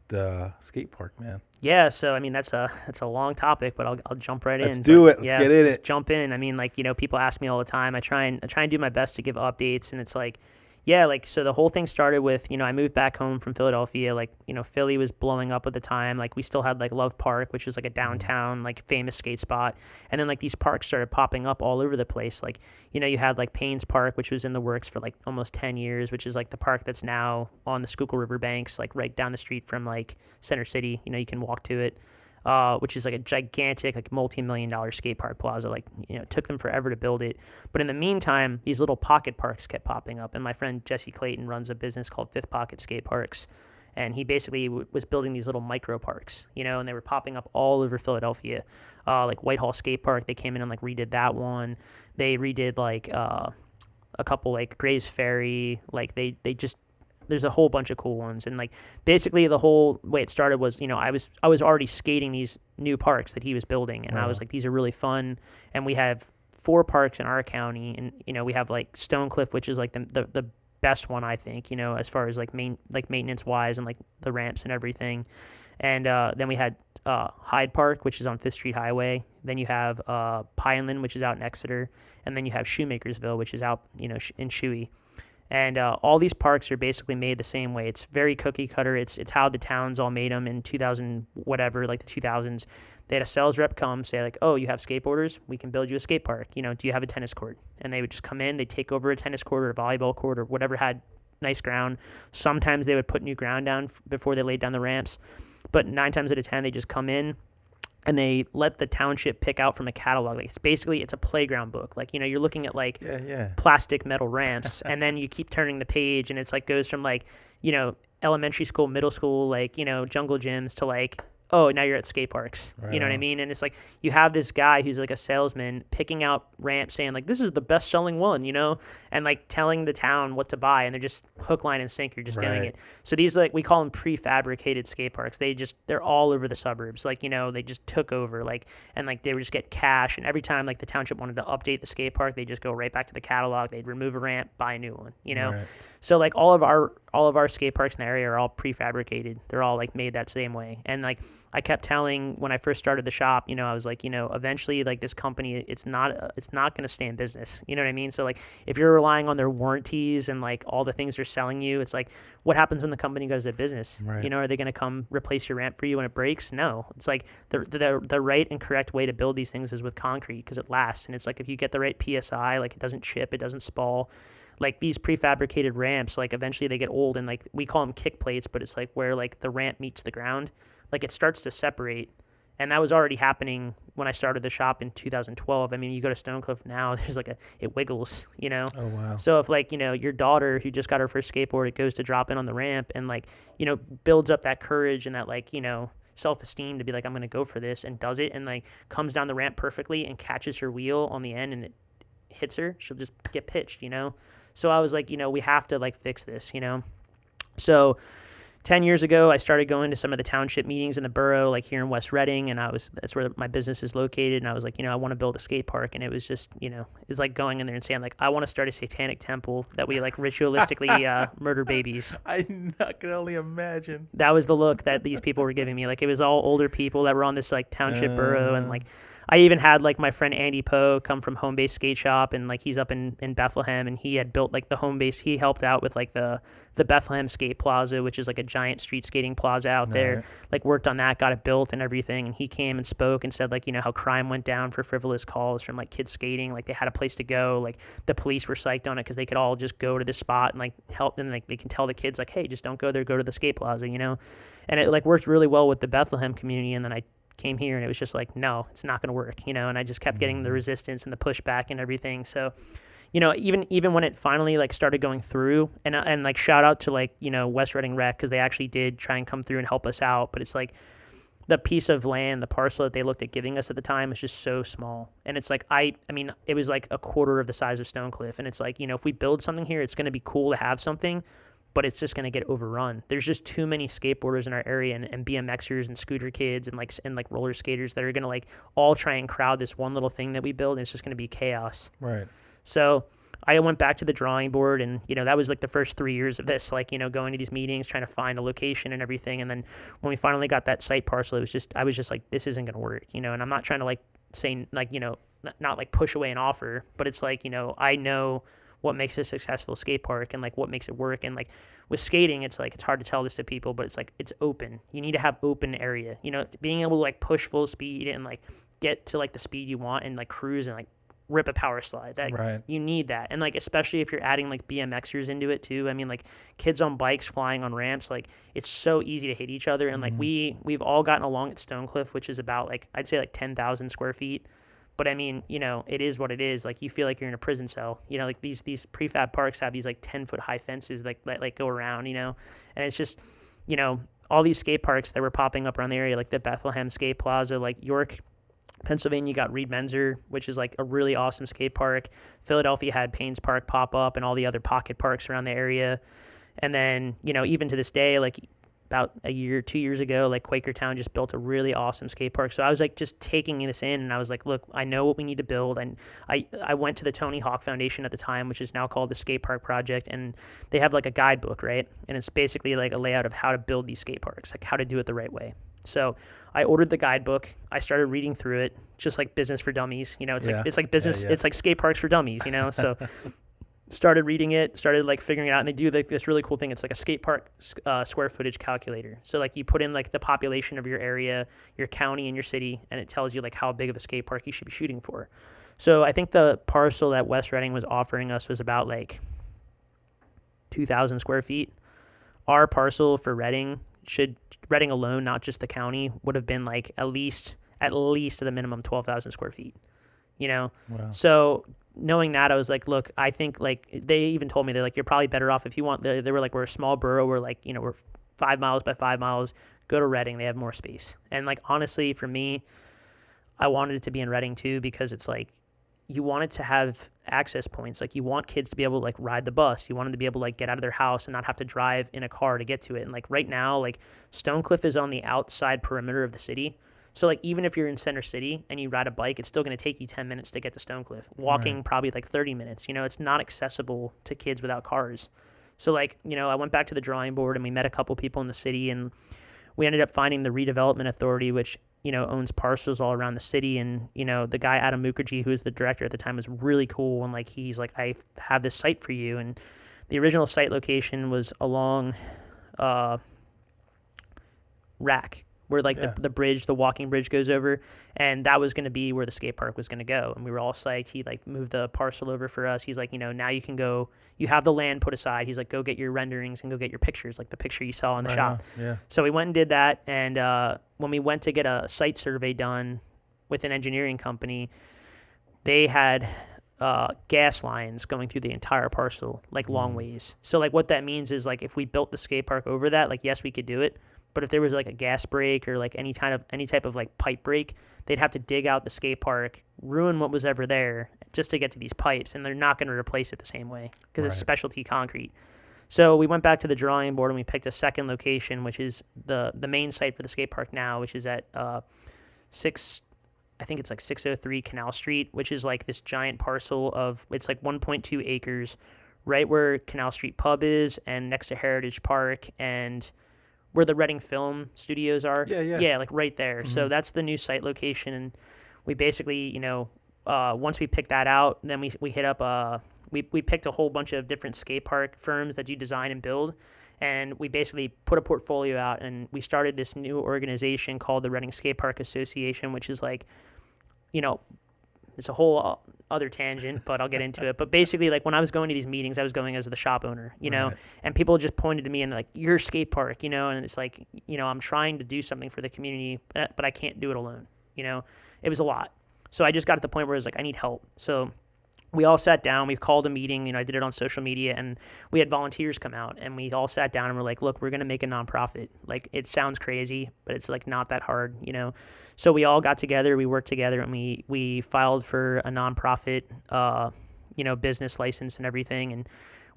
the skate park, man. Yeah, so I mean that's a long topic, but I'll jump right in. Let's do it. Let's yeah, get in just it. jump in. I mean, like, you know, people ask me all the time. I try and do my best to give updates, and it's like, yeah, like so the whole thing started with, you know, I moved back home from Philadelphia. Like, you know, Philly was blowing up at the time. Like we still had like Love Park, which was like a downtown like famous skate spot, and then like these parks started popping up all over the place. Like, you know, you had like Payne's Park, which was in the works for like almost 10 years, which is like the park that's now on the Schuylkill River banks, like right down the street from like Center City. You know, you can walk to it. Which is like a gigantic, like multi-million-dollar skate park plaza. Like, you know, it took them forever to build it. But in the meantime, these little pocket parks kept popping up. And my friend Jesse Clayton runs a business called Fifth Pocket Skate Parks. and he basically was building these little micro parks, and they were popping up all over Philadelphia. Like Whitehall Skate Park, they came in and like redid that one. They redid like a couple like Gray's Ferry. Like they just there's a whole bunch of cool ones, and like basically the whole way it started was I was already skating these new parks that he was building, and I was like, these are really fun. And we have 4 parks in our county, and we have like Stonecliff, which is like the best one, I think, as far as like maintenance wise and like the ramps and everything. And then we had Hyde Park, which is on 5th Street Highway. Then you have Pineland, which is out in Exeter, and then you have Shoemakersville, which is out in Shoey. And all these parks are basically made the same way. It's very cookie cutter. It's how the towns all made them in 2000 whatever, like the 2000s. They had a sales rep come say like, oh, you have skateboarders? We can build you a skate park. Do you have a tennis court? And they would just come in, they'd take over a tennis court or a volleyball court or whatever had nice ground. Sometimes they would put new ground down before they laid down the ramps. But 9 times out of 10, they just come in and they let the township pick out from a catalog. Like it's a playground book. Like, you're looking at like plastic metal ramps, and then you keep turning the page, and it's like goes from like, elementary school, middle school, like, jungle gyms to like, oh, now you're at skate parks. Right. You know what I mean? And it's like you have this guy who's like a salesman picking out ramps saying like, this is the best selling one, and like telling the town what to buy, and they're just hook, line, and sinker just doing it. So these, like, we call them prefabricated skate parks. They're all over the suburbs. Like, they just took over, like, and like they would just get cash. And every time like the township wanted to update the skate park, they just go right back to the catalog. They'd remove a ramp, buy a new one, Right. So like all of our skate parks in the area are all prefabricated. They're all like made that same way. And like I kept telling when I first started the shop, I was like, eventually like this company, it's not going to stay in business. You know what I mean? So like if you're relying on their warranties and like all the things they're selling you, it's like, what happens when the company goes out of business? Right. Are they going to come replace your ramp for you when it breaks? No. It's like the right and correct way to build these things is with concrete, because it lasts. And it's like if you get the right PSI, like it doesn't chip, it doesn't spall. Like these prefabricated ramps, like eventually they get old, and like we call them kick plates, but it's like where like the ramp meets the ground, like it starts to separate. And that was already happening when I started the shop in 2012. I mean, you go to Stonecliff now, there's like it wiggles, Oh, wow. So if like, your daughter who just got her first skateboard, it goes to drop in on the ramp and like, builds up that courage and that like, self-esteem to be like, I'm going to go for this, and does it, and like comes down the ramp perfectly and catches her wheel on the end and it hits her, she'll just get pitched, So I was like, we have to like fix this, So 10 years ago, I started going to some of the township meetings in the borough, like here in West Reading, and that's where my business is located. And I was like, I want to build a skate park. And it was just, it was like going in there and saying like, I want to start a satanic temple that we like ritualistically murder babies. I can only imagine. That was the look that these people were giving me. Like it was all older people that were on this like township borough, and like I even had like my friend Andy Poe come from Home Base Skate Shop, and like he's up in Bethlehem, and he had built like the home base. He helped out with like the Bethlehem Skate Plaza, which is like a giant street skating plaza out there. Like worked on that, got it built and everything. And he came and spoke and said like, how crime went down for frivolous calls from like kids skating. Like they had a place to go. Like the police were psyched on it because they could all just go to this spot and like help. And like they can tell the kids like, hey, just don't go there, go to the skate plaza, And it like worked really well with the Bethlehem community. And then I came here and it was just like, no, it's not going to work, and I just kept getting the resistance and the pushback and everything. So, even when it finally like started going through, and like shout out to like, West Reading Rec, because they actually did try and come through and help us out. But it's like the piece of land, the parcel that they looked at giving us at the time was just so small. And it's like, I mean, it was like a quarter of the size of Stonecliff. And it's like, if we build something here, it's going to be cool to have something, but it's just going to get overrun. There's just too many skateboarders in our area, and BMXers and scooter kids and like roller skaters that are going to like all try and crowd this one little thing that we build, and it's just going to be chaos. Right. So I went back to the drawing board, and, that was like the first 3 years of this, like, going to these meetings, trying to find a location and everything. And then when we finally got that site parcel, I was just like, this isn't going to work, and I'm not trying to like say like, not like push away an offer, but it's like, I know what makes a successful skate park and like what makes it work. And like with skating, it's like, it's hard to tell this to people, but it's like, it's open. You need to have open area, being able to like push full speed and like get to like the speed you want and like cruise and like rip a power slide. That right. You need that. And like, especially if you're adding like BMXers into it too. I mean, like kids on bikes flying on ramps, like it's so easy to hit each other. And like we've all gotten along at Stonecliff, which is about like, I'd say like 10,000 square feet. But I mean, it is what it is. Like you feel like you're in a prison cell. Like these prefab parks have these like 10-foot high fences like go around. And it's just all these skate parks that were popping up around the area, like the Bethlehem Skate Plaza, like York, Pennsylvania, you got Reed Menzer, which is like a really awesome skate park. Philadelphia had Paynes Park pop up and all the other pocket parks around the area. And then, even to this day, like about a year, 2 years ago, like Quakertown just built a really awesome skate park. So I was like just taking this in, and I was like, look, I know what we need to build. And I went to the Tony Hawk Foundation at the time, which is now called the Skate Park Project, and they have like a guidebook, right? And it's basically like a layout of how to build these skate parks, like how to do it the right way. So I ordered the guidebook. I started reading through it, just like Business for Dummies. It's like business. Yeah. It's like skate parks for dummies. So started reading it, started like figuring it out, and they do like this really cool thing. It's like a skate park square footage calculator. So like you put in like the population of your area, your county, and your city, and it tells you like how big of a skate park you should be shooting for. So I think the parcel that West Reading was offering us was about like 2,000 square feet. Our parcel for Reading alone, not just the county, would have been like at least at the minimum 12,000 square feet. Wow. So knowing that, I was like, look, I think like they even told me, they're like, you're probably better off if you want. They were like, we're a small borough. We're like, we're 5 miles by 5 miles. Go to Reading. They have more space. And like, honestly, for me, I wanted it to be in Reading too, because it's like, you want it to have access points. Like you want kids to be able to like ride the bus. You want them to be able to like get out of their house and not have to drive in a car to get to it. And like right now, like Stonecliff is on the outside perimeter of the city. So like even if you're in Center City and you ride a bike, it's still going to take you 10 minutes to get to Stonecliff. Walking probably like 30 minutes. It's not accessible to kids without cars. So like, I went back to the drawing board and we met a couple people in the city, and we ended up finding the Redevelopment Authority, which owns parcels all around the city. And, the guy, Adam Mukherjee, who was the director at the time, was really cool. And like, he's like, I have this site for you. And the original site location was along Rack, where like the bridge, the walking bridge goes over. And that was going to be where the skate park was going to go. And we were all psyched. He like moved the parcel over for us. He's like, now you can go, you have the land put aside. He's like, go get your renderings and go get your pictures, like the picture you saw in the shop. Yeah. So we went and did that. And when we went to get a site survey done with an engineering company, they had gas lines going through the entire parcel, like long ways. So like what that means is like if we built the skate park over that, like yes, we could do it. But if there was like a gas break or like any type of like pipe break, they'd have to dig out the skate park, ruin what was ever there just to get to these pipes, and they're not going to replace it the same way because it's specialty concrete. So we went back to the drawing board and we picked a second location, which is the main site for the skate park now, which is at 603 Canal Street, which is like this giant parcel of, it's like 1.2 acres, right where Canal Street Pub is and next to Heritage Park and where the Reading Film Studios are. Yeah, like right there. Mm-hmm. So that's the new site location. And we basically, once we picked that out, then we hit up, we picked a whole bunch of different skate park firms that do design and build. And we basically put a portfolio out, and we started this new organization called the Reading Skatepark Association, which is like, it's a whole other tangent, but I'll get into it. But basically, like when I was going to these meetings, I was going as the shop owner, and people just pointed to me and they're like, "You're a skate park," and it's like, I'm trying to do something for the community, but I can't do it alone. It was a lot. So I just got to the point where I was like, I need help. So we all sat down, we called a meeting, I did it on social media, and we had volunteers come out, and we all sat down and we're like, look, we're going to make a nonprofit. Like, it sounds crazy, but it's like not that hard, So we all got together, we worked together, and we filed for a nonprofit, business license and everything, and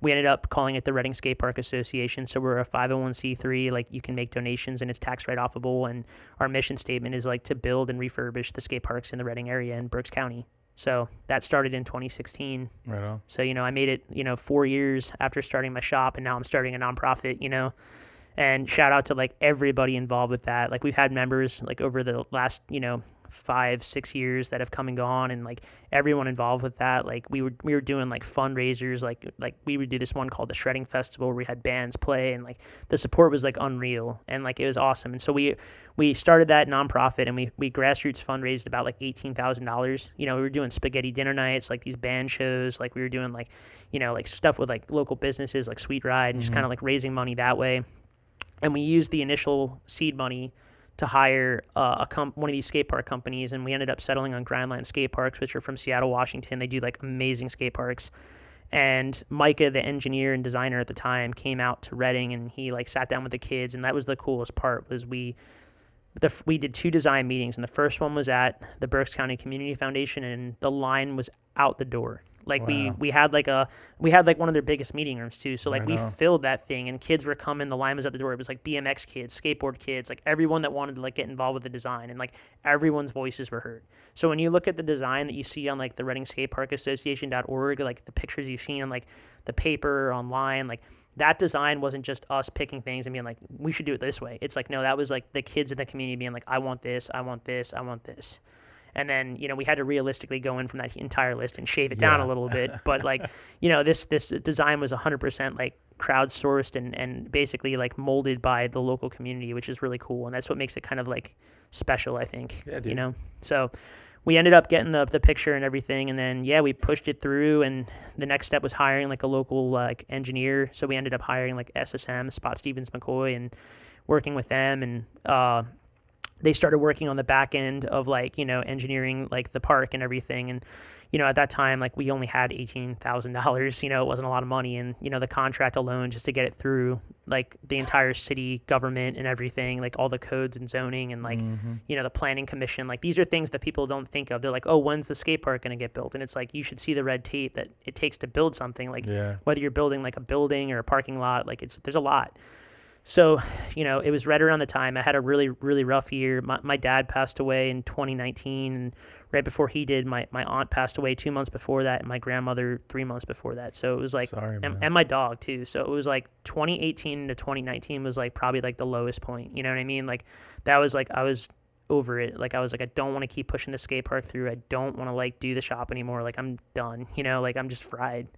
we ended up calling it the Reading Skatepark Association. So we're a 501c3, like you can make donations and it's tax write-offable, and our mission statement is like to build and refurbish the skate parks in the Reading area in Berks County. So that started in 2016. Right on. So, I made it, 4 years after starting my shop, and now I'm starting a nonprofit, and shout out to like everybody involved with that. Like we've had members like over the last, 5-6 years that have come and gone, and like everyone involved with that. Like we were doing like fundraisers, like we would do this one called the Shredding Festival where we had bands play, and like the support was like unreal, and like it was awesome. And so we started that nonprofit, and we grassroots fundraised about like $18,000. We were doing spaghetti dinner nights, like these band shows, like we were doing like, like stuff with like local businesses like Sweet Ride, and just kind of like raising money that way. And we used the initial seed money to hire one of these skate park companies, and we ended up settling on Grindline Skate Parks, which are from Seattle, Washington. They do like amazing skate parks, And Micah, the engineer and designer at the time, came out to Reading, and he like sat down with the kids, and that was the coolest part. Was we did 2 design meetings, and the first one was at the Berks County Community Foundation, and the line was out the door. Like Wow. we had one of their biggest meeting rooms too. So like Right we on. filled that thing, and kids were coming. The line was at the door. It was like BMX kids, skateboard kids, like everyone that wanted to like get involved with the design, and like everyone's voices were heard. So when you look at the design that you see on like the Reading Skatepark Association.org, like the pictures you've seen on like the paper or online, like that design wasn't just us picking things and being like, we should do it this way. It's like, no, that was like the kids in the community being like, I want this, I want this, I want this. And then, we had to realistically go in from that entire list and shave it down a little bit. But like, this design was 100% like crowdsourced and basically like molded by the local community, which is really cool. And that's what makes it kind of like special, I think, So we ended up getting the picture and everything. And then, we pushed it through. And the next step was hiring like a local like engineer. So we ended up hiring like SSM, Spot Stevens McCoy, and working with them. And, they started working on the back end of like, engineering like the park and everything. And, at that time, like we only had $18,000, it wasn't a lot of money. And, the contract alone just to get it through like the entire city government and everything, like all the codes and zoning and like, the planning commission, like these are things that people don't think of. They're like, oh, when's the skate park going to get built? And it's like, you should see the red tape that it takes to build something, like whether you're building like a building or a parking lot, like there's a lot. So, it was right around the time I had a really, really rough year. My dad passed away in 2019, and right before he did, my aunt passed away 2 months before that, and my grandmother 3 months before that. So it was like, and my dog too. So it was like 2018 to 2019 was like probably like the lowest point. You know what I mean? Like that was like, I was over it. Like I was like, I don't want to keep pushing the skate park through. I don't want to like do the shop anymore. Like I'm done, like I'm just fried.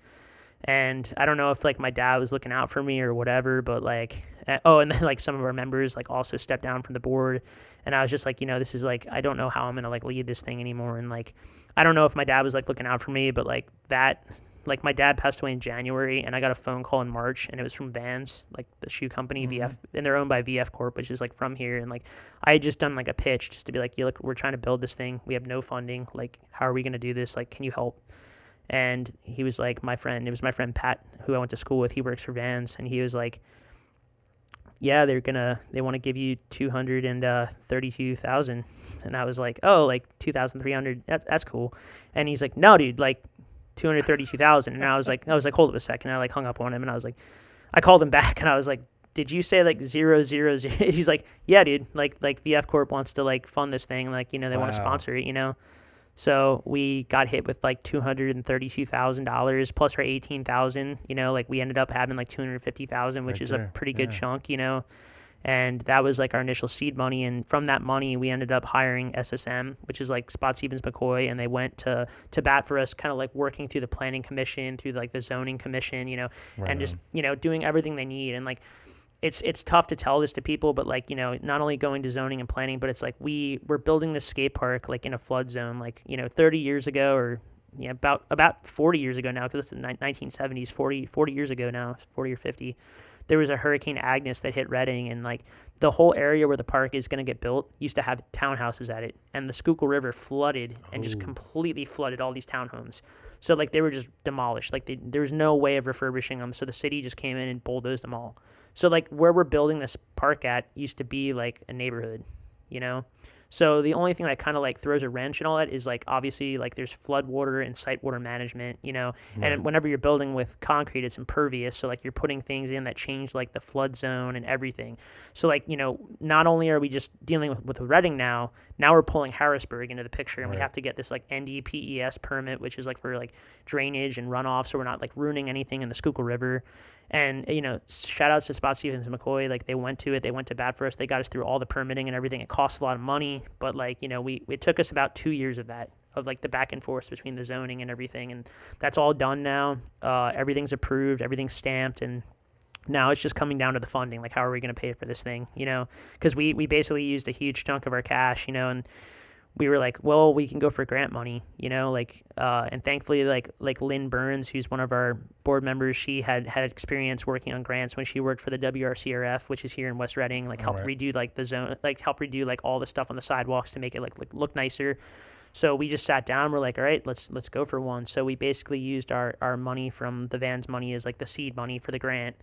And I don't know if like my dad was looking out for me or whatever, but like, and then like some of our members like also stepped down from the board, and I was just like, this is like, I don't know how I'm gonna like lead this thing anymore. And like, I don't know if my dad was like looking out for me, but like that, like my dad passed away in January, and I got a phone call in March, and it was from Vans, like the shoe company, VF, and they're owned by VF Corp, which is like from here. And like, I had just done like a pitch just to be like, look, we're trying to build this thing. We have no funding. Like, how are we gonna do this? Like, can you help? And he was like, it was my friend Pat, who I went to school with. He works for Vans, and he was like, yeah, they want to give you $232,000. And I was like, oh, like 2,300. That's cool. And he's like, no, dude, like 232,000. And I was like, hold up a second. And I like hung up on him, and I was like, I called him back, and I was like, did you say like 000? He's like, yeah, dude, like VF Corp wants to like fund this thing. Like, they want to sponsor it, So we got hit with like $232,000 plus our $18,000. Like we ended up having like $250,000, which is a pretty good chunk. And that was like our initial seed money. And from that money, we ended up hiring SSM, which is like Spot Stevens McCoy, and they went to bat for us, kind of like working through the planning commission, through like the zoning commission, and just doing everything they need. And like, it's tough to tell this to people, but like, not only going to zoning and planning, but it's like we're building this skate park like in a flood zone, like, 30 years ago, or about 40 years ago now, because it's the 1970s, 40 years ago now, 40 or 50, there was a Hurricane Agnes that hit Reading, and like the whole area where the park is going to get built used to have townhouses at it, and the Schuylkill River flooded and just completely flooded all these townhomes. So like they were just demolished. Like there was no way of refurbishing them. So the city just came in and bulldozed them all. So like where we're building this park at used to be like a neighborhood, So the only thing that kind of like throws a wrench and all that is like obviously like there's flood water and site water management, and whenever you're building with concrete, it's impervious. So like you're putting things in that change like the flood zone and everything. So like, not only are we just dealing with Reading now we're pulling Harrisburg into the picture, and we have to get this like NDPES permit, which is like for like drainage and runoff. So we're not like ruining anything in the Schuylkill River. And, shout outs to Spot Stevens and McCoy. Like they went to bat for us. They got us through all the permitting and everything. It costs a lot of money, but like, it took us about 2 years of that, of like the back and forth between the zoning and everything. And that's all done now. Everything's approved, everything's stamped. And now it's just coming down to the funding. Like, how are we going to pay for this thing? Cause we basically used a huge chunk of our cash, and we were like, well, we can go for grant money, and thankfully, like Lynn Burns, who's one of our board members, she had experience working on grants when she worked for the WRCRF, which is here in West Reading, like helped redo like the zone, like help redo like all the stuff on the sidewalks to make it like look nicer. So we just sat down. We're like, all right, let's go for one. So we basically used our money from the van's money as like the seed money for the grant,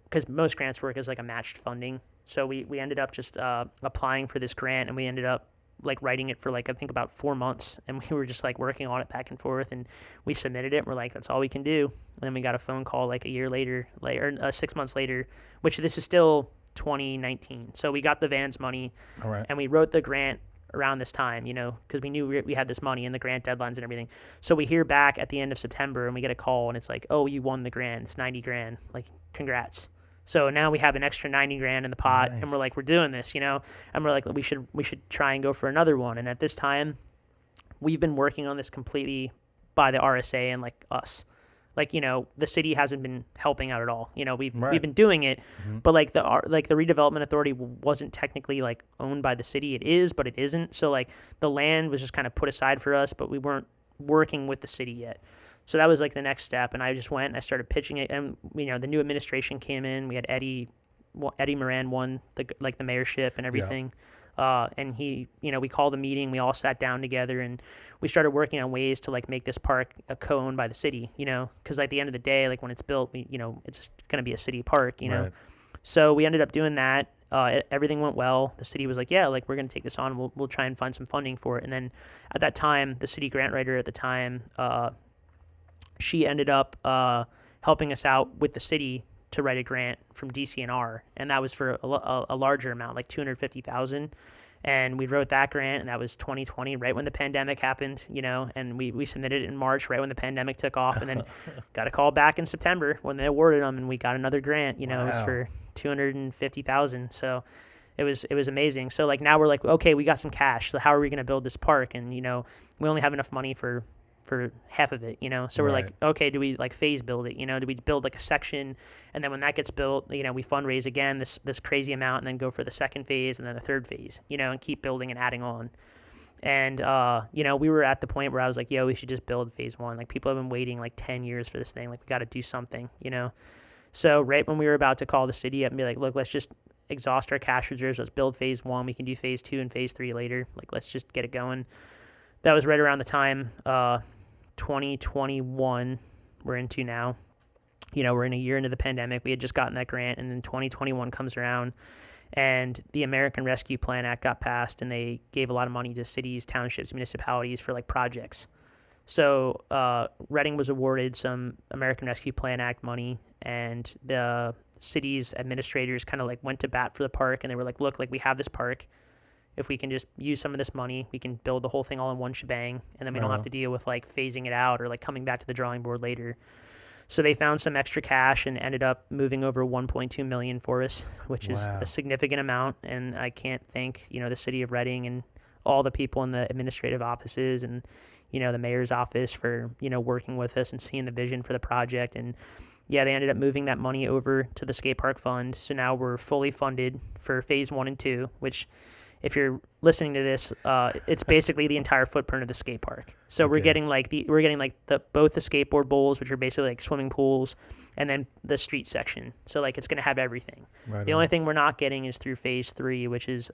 because most grants work as like a matched funding. So we ended up just applying for this grant, and we ended up like writing it for like I think about 4 months, and we were just like working on it back and forth, and we submitted it. And we're like, that's all we can do. And then we got a phone call like a year later, like or 6 months later, which this is still 2019. So we got the van's money, All right. and we wrote the grant around this time, because we knew we had this money and the grant deadlines and everything. So we hear back at the end of September, and we get a call, and it's like, oh, you won the grant. It's 90 grand. Like, congrats. So now we have an extra 90 grand in the pot, Nice. and we're like, we're doing this, and we're like, we should try and go for another one. And at this time, we've been working on this completely by the RSA and like us. Like, the city hasn't been helping out at all. We've been doing it, but like the redevelopment authority wasn't technically like owned by the city. It is, but it isn't. So like the land was just kind of put aside for us, but we weren't working with the city yet. So that was like the next step, and I just went and I started pitching it. And the new administration came in. We had Eddie Moran won the mayorship and everything. And he, we called a meeting. We all sat down together, and we started working on ways to like make this park a co-owned by the city. Because at the end of the day, like when it's built, it's going to be a city park. Right. So we ended up doing that. Everything went well. The city was like, yeah, like we're going to take this on. We'll try and find some funding for it. And then at that time, the city grant writer at the time, she ended up helping us out with the city to write a grant from DCNR, and that was for a larger amount, like $250,000. And we wrote that grant, and that was 2020, right when the pandemic happened, and we submitted it in March, right when the pandemic took off, and then got a call back in September when they awarded them, and we got another grant, It was for $250,000. So it was amazing. So like now we're like, okay, we got some cash, so how are we going to build this park? And we only have enough money for half of it, so we're like, okay, do we like phase build it, do we build like a section, and then when that gets built, we fundraise again this crazy amount, and then go for the second phase and then the third phase, and keep building and adding on. And we were at the point where I was like, yo, we should just build phase one. Like, people have been waiting like 10 years for this thing. Like, we got to do something, so right when we were about to call the city up and be like, look, let's just exhaust our cash reserves, let's build phase one, we can do phase two and phase three later, like let's just get it going. That was right around the time 2021 we're into now. We're in a year into the pandemic. We had just gotten that grant, and then 2021 comes around, and the American Rescue Plan Act got passed, and they gave a lot of money to cities, townships, municipalities for like projects. So Reading was awarded some American Rescue Plan Act money, and the city's administrators kind of like went to bat for the park, and they were like, look, like we have this park. If we can just use some of this money, we can build the whole thing all in one shebang, and then we don't have to deal with like phasing it out or like coming back to the drawing board later. So they found some extra cash and ended up moving over $1.2 million for us, which is a significant amount. And I can't thank, the city of Reading and all the people in the administrative offices and, the mayor's office for, working with us and seeing the vision for the project. And yeah, they ended up moving that money over to the skate park fund. So now we're fully funded for phase 1 and 2, which, if you're listening to this, it's basically the entire footprint of the skate park. So we're getting both the skateboard bowls, which are basically like swimming pools, and then the street section. So like it's going to have everything. The only thing we're not getting is through phase 3, which is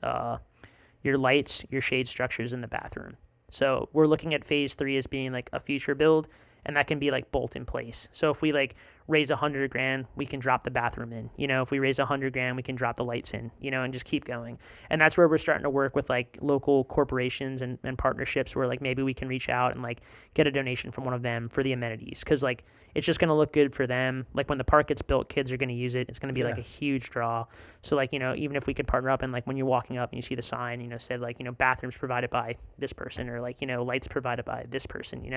your lights, your shade structures in the bathroom. So we're looking at phase 3 as being like a future build, and that can be like bolt in place. So if we like raise $100,000, we can drop the bathroom in. If we raise $100,000, we can drop the lights in. And just keep going. And that's where we're starting to work with like local corporations and partnerships where like maybe we can reach out and like get a donation from one of them for the amenities, because like it's just going to look good for them. Like when the park gets built, kids are going to use it. It's going to be like a huge draw. So like even if we could partner up and like when you're walking up and you see the sign, said like bathrooms provided by this person, or like lights provided by this person,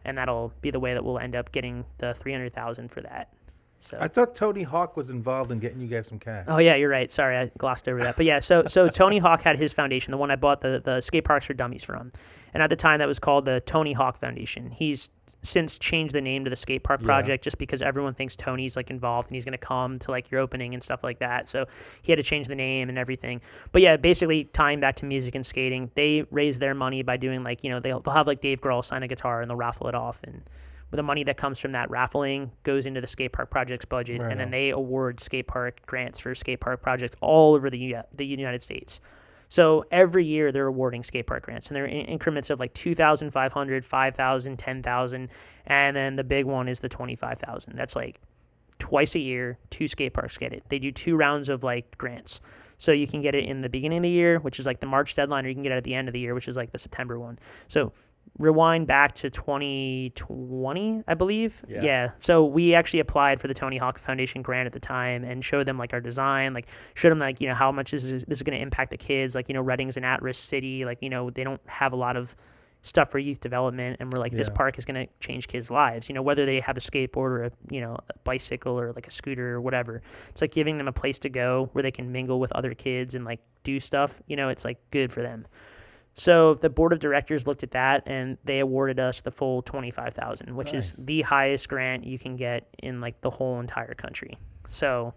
and that'll be the way that we'll end up getting the $300,000 for that. So I thought Tony Hawk was involved in getting you guys some cash. Oh yeah, you're right. Sorry, I glossed over that. But yeah, so Tony Hawk had his foundation, the one I bought the skate parks for dummies from, and at the time that was called the Tony Hawk Foundation. He's since changed the name to the Skate Park Project, just because everyone thinks Tony's like involved and he's going to come to like your opening and stuff like that. So he had to change the name and everything. But yeah, basically tying back to music and skating, they raise their money by doing like, they'll have like Dave Grohl sign a guitar and they'll raffle it off, and the money that comes from that raffling goes into the Skate Park Project's budget, and then they award skate park grants for skate park projects all over the United States. So every year they're awarding skate park grants, and they're in increments of like 2,500, 5,000, 10,000, and then the big one is the 25,000. That's like twice a year, 2 skate parks get it. They do 2 rounds of like grants. So you can get it in the beginning of the year, which is like the March deadline, or you can get it at the end of the year, which is like the September one. So rewind back to 2020, I believe. Yeah. So we actually applied for the Tony Hawk Foundation grant at the time and showed them like our design, like showed them like, how much this is going to impact the kids. Like, Reading's an at-risk city. Like, they don't have a lot of stuff for youth development, and we're like, this park is going to change kids' lives, whether they have a skateboard or a bicycle or like a scooter or whatever. It's like giving them a place to go where they can mingle with other kids and like do stuff. It's like good for them. So the board of directors looked at that, and they awarded us the full 25,000, which is the highest grant you can get in like the whole entire country. So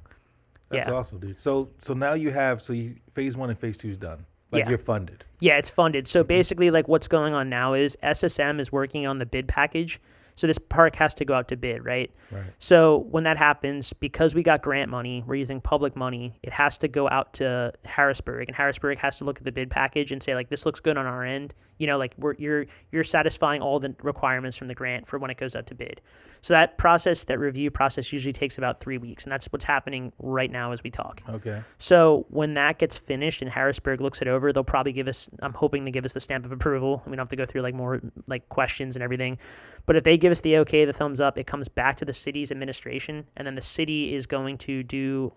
that's awesome, dude. So now you have phase 1 and phase 2 is done. Like you're funded. Yeah, it's funded. So basically, like what's going on now is SSM is working on the bid package. So this park has to go out to bid, right? So when that happens, because we got grant money, we're using public money, it has to go out to Harrisburg, and Harrisburg has to look at the bid package and say like, this looks good on our end. Like you're satisfying all the requirements from the grant for when it goes out to bid. So that review process usually takes about 3 weeks, and that's what's happening right now as we talk. Okay. So when that gets finished and Harrisburg looks it over, they'll probably give us, I'm hoping they give us the stamp of approval. We don't have to go through like more like questions and everything. But if they give us the okay, the thumbs up, it comes back to the city's administration, and then the city is going to do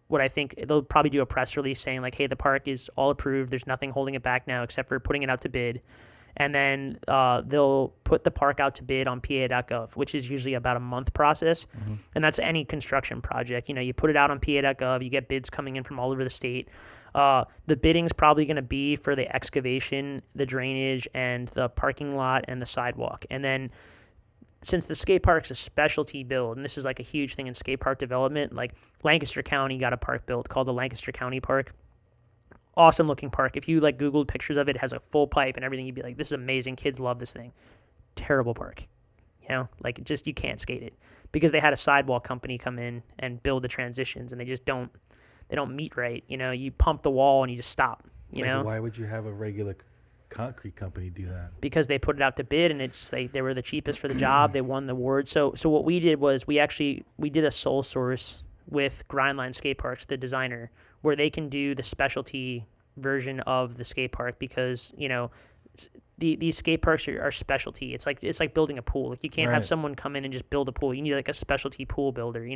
what I think they'll probably do a press release saying like, hey, the park is all approved. There's nothing holding it back now except for putting it out to bid. And then they'll put the park out to bid on PA.gov, which is usually about a month process. And that's any construction project. You put it out on PA.gov, you get bids coming in from all over the state. The bidding's probably going to be for the excavation, the drainage, and the parking lot and the sidewalk. And then since the skate park's a specialty build, and this is like a huge thing in skate park development, like Lancaster County got a park built called the Lancaster County Park. Awesome looking park. If you like Googled pictures of it, it has a full pipe and everything, you'd be like, this is amazing. Kids love this thing. Terrible park. Like just you can't skate it because they had a sidewalk company come in and build the transitions, and they just don't meet right. You pump the wall and you just stop. Why would you have a regular concrete company do that? Because they put it out to bid, and it's just like they were the cheapest for the job. They won the award. So what we did was we did a sole source with Grindline Skate Parks, the designer, where they can do the specialty version of the skate park because these skate parks are specialty. It's like building a pool. Like you can't have someone come in and just build a pool. You need like a specialty pool builder.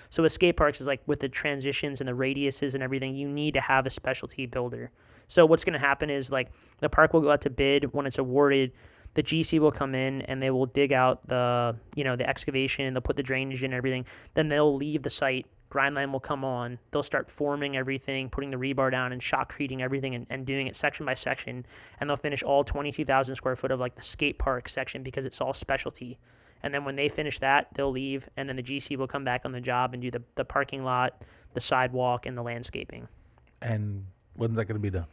So with skate parks is like with the transitions and the radiuses and everything, you need to have a specialty builder. So what's going to happen is like the park will go out to bid. When it's awarded, the GC will come in and they will dig out the excavation. They'll put the drainage in and everything. Then they'll leave the site. Grindline will come on. They'll start forming everything, putting the rebar down and shotcreting everything and doing it section by section. And they'll finish all 22,000 square foot of like the skate park section because it's all specialty. And then when they finish that, they'll leave. And then the GC will come back on the job and do the parking lot, the sidewalk, and the landscaping. And when's that going to be done?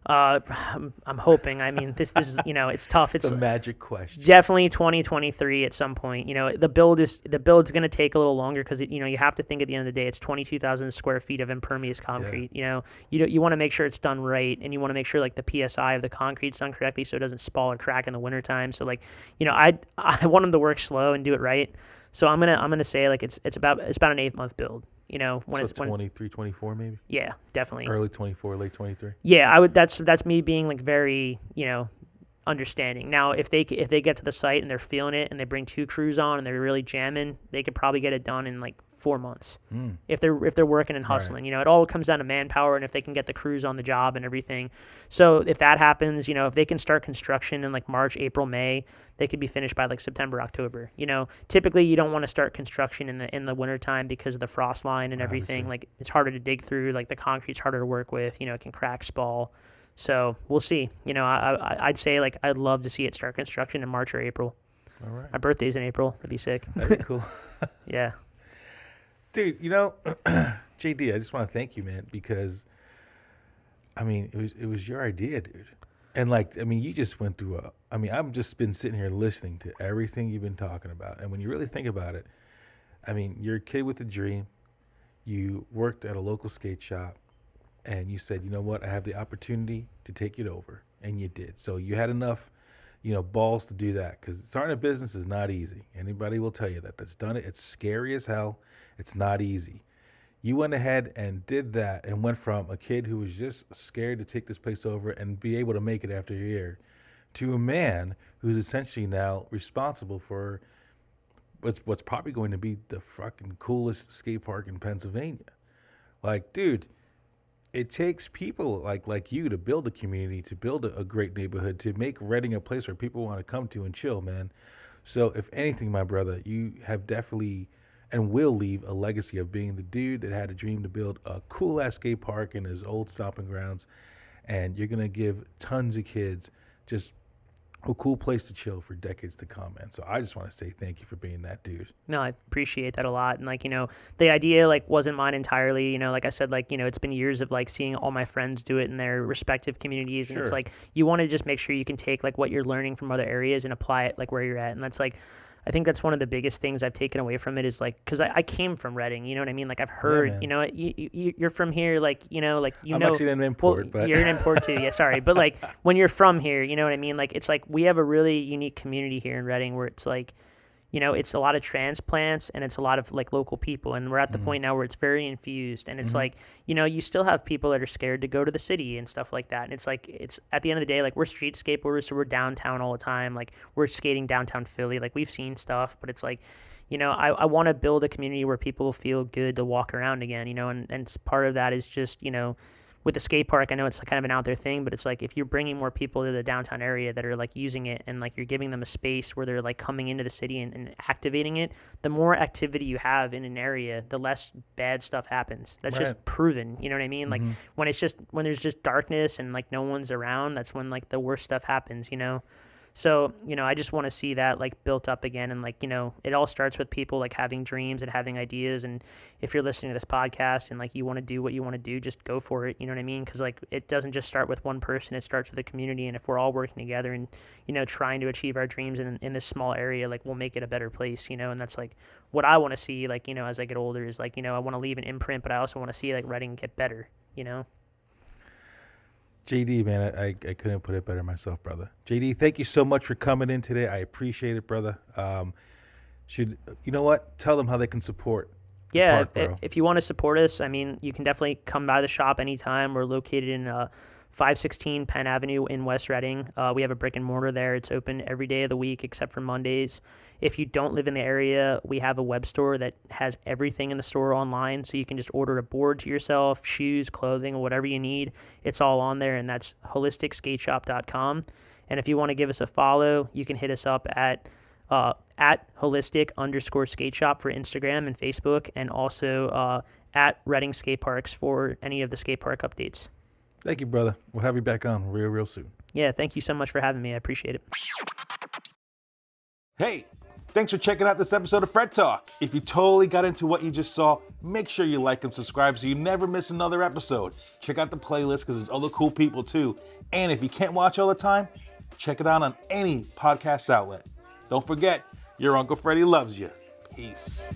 I'm hoping. I mean, this is it's tough. It's a magic question. Definitely 2023 at some point. The build's going to take a little longer because you have to think at the end of the day it's 22,000 square feet of impervious concrete. You want to make sure it's done right, and you want to make sure like the PSI of the concrete's done correctly so it doesn't spall or crack in the wintertime. So like I want them to work slow and do it right. So I'm gonna say like it's about an 8-month build. When so it's 23, 24 maybe. Yeah, definitely. Early 24, late 23. Yeah, I would. That's me being like very understanding. Now, if they get to the site and they're feeling it and they bring 2 crews on and they're really jamming, they could probably get it done in like 4 months if they're working and hustling. Right. It all comes down to manpower and if they can get the crews on the job and everything. So if that happens, if they can start construction in like March, April, May, they could be finished by like September, October. Typically you don't want to start construction in the wintertime because of the frost line and everything. Obviously. Like it's harder to dig through. Like the concrete's harder to work with. It can crack, spall. So we'll see. I'd say like I'd love to see it start construction in March or April. All right. My birthday's in April. That'd be sick. That'd be cool. Yeah. Dude, JD, I just want to thank you, man, because I mean, it was your idea, dude. And like, I mean, you just went through I've just been sitting here listening to everything you've been talking about. And when you really think about it, I mean, you're a kid with a dream. You worked at a local skate shop and you said, you know what, I have the opportunity to take it over, and you did. So you had enough, balls to do that, because starting a business is not easy. Anybody will tell you that's done it. It's scary as hell. It's not easy. You went ahead and did that and went from a kid who was just scared to take this place over and be able to make it after a year to a man who's essentially now responsible for what's probably going to be the fucking coolest skate park in Pennsylvania. Like, dude, it takes people like you to build a community, to build a great neighborhood, to make Reading a place where people want to come to and chill, man. So if anything, my brother, you have definitely and will leave a legacy of being the dude that had a dream to build a cool ass skate park in his old stomping grounds. And you're going to give tons of kids just a cool place to chill for decades to come, man. So I just want to say thank you for being that dude. No, I appreciate that a lot. And the idea wasn't mine entirely. Like I said, it's been years of seeing all my friends do it in their respective communities. And Sure. it's you want to just make sure you can take what you're learning from other areas and apply it where you're at. And that's I think that's one of the biggest things I've taken away from it is because I came from Reading, you know what I mean? I've heard, Yeah, you're from here, I'm actually an import, but you're an import too. Yeah, sorry. But when you're from here, you know what I mean? It's we have a really unique community here in Reading where it's it's a lot of transplants and it's a lot of local people. And we're at the point now where it's very infused. And it's you still have people that are scared to go to the city and stuff like that. And it's it's at the end of the day, we're street skateboarders. So we're downtown all the time. We're skating downtown Philly. We've seen stuff, but it's I want to build a community where people feel good to walk around again, and part of that is just, with the skate park, I know it's kind of an out there thing, but it's if you're bringing more people to the downtown area that are using it and you're giving them a space where they're coming into the city and activating it, the more activity you have in an area, the less bad stuff happens. That's just proven. You know what I mean? When there's just darkness and no one's around, that's when the worst stuff happens, So, I just want to see that built up again. And it all starts with people having dreams and having ideas. And if you're listening to this podcast and you want to do what you want to do, just go for it. You know what I mean? Because it doesn't just start with one person, it starts with a community. And if we're all working together and, trying to achieve our dreams in this small area, we'll make it a better place, and that's what I want to see, as I get older is I want to leave an imprint, but I also want to see Reading get better, JD, man, I couldn't put it better myself, brother. JD, thank you so much for coming in today. I appreciate it, brother. You know what? Tell them how they can support. Yeah, Park, if you want to support us, you can definitely come by the shop anytime. We're located in 516 Penn Avenue in West Reading. We have a brick and mortar there. It's open every day of the week except for Mondays. If you don't live in the area, we have a web store that has everything in the store online, so you can just order a board to yourself, shoes, clothing, whatever you need. It's all on there, and that's holisticskateshop.com. And if you want to give us a follow, you can hit us up at holistic_skateshop for Instagram and Facebook, and also at Reading Skateparks for any of the skate park updates. Thank you, brother. We'll have you back on real soon. Yeah, thank you so much for having me. I appreciate it. Hey, thanks for checking out this episode of Fred Talk. If you totally got into what you just saw, make sure you like and subscribe so you never miss another episode. Check out the playlist because there's other cool people too. And if you can't watch all the time, check it out on any podcast outlet. Don't forget, your Uncle Freddie loves you. Peace.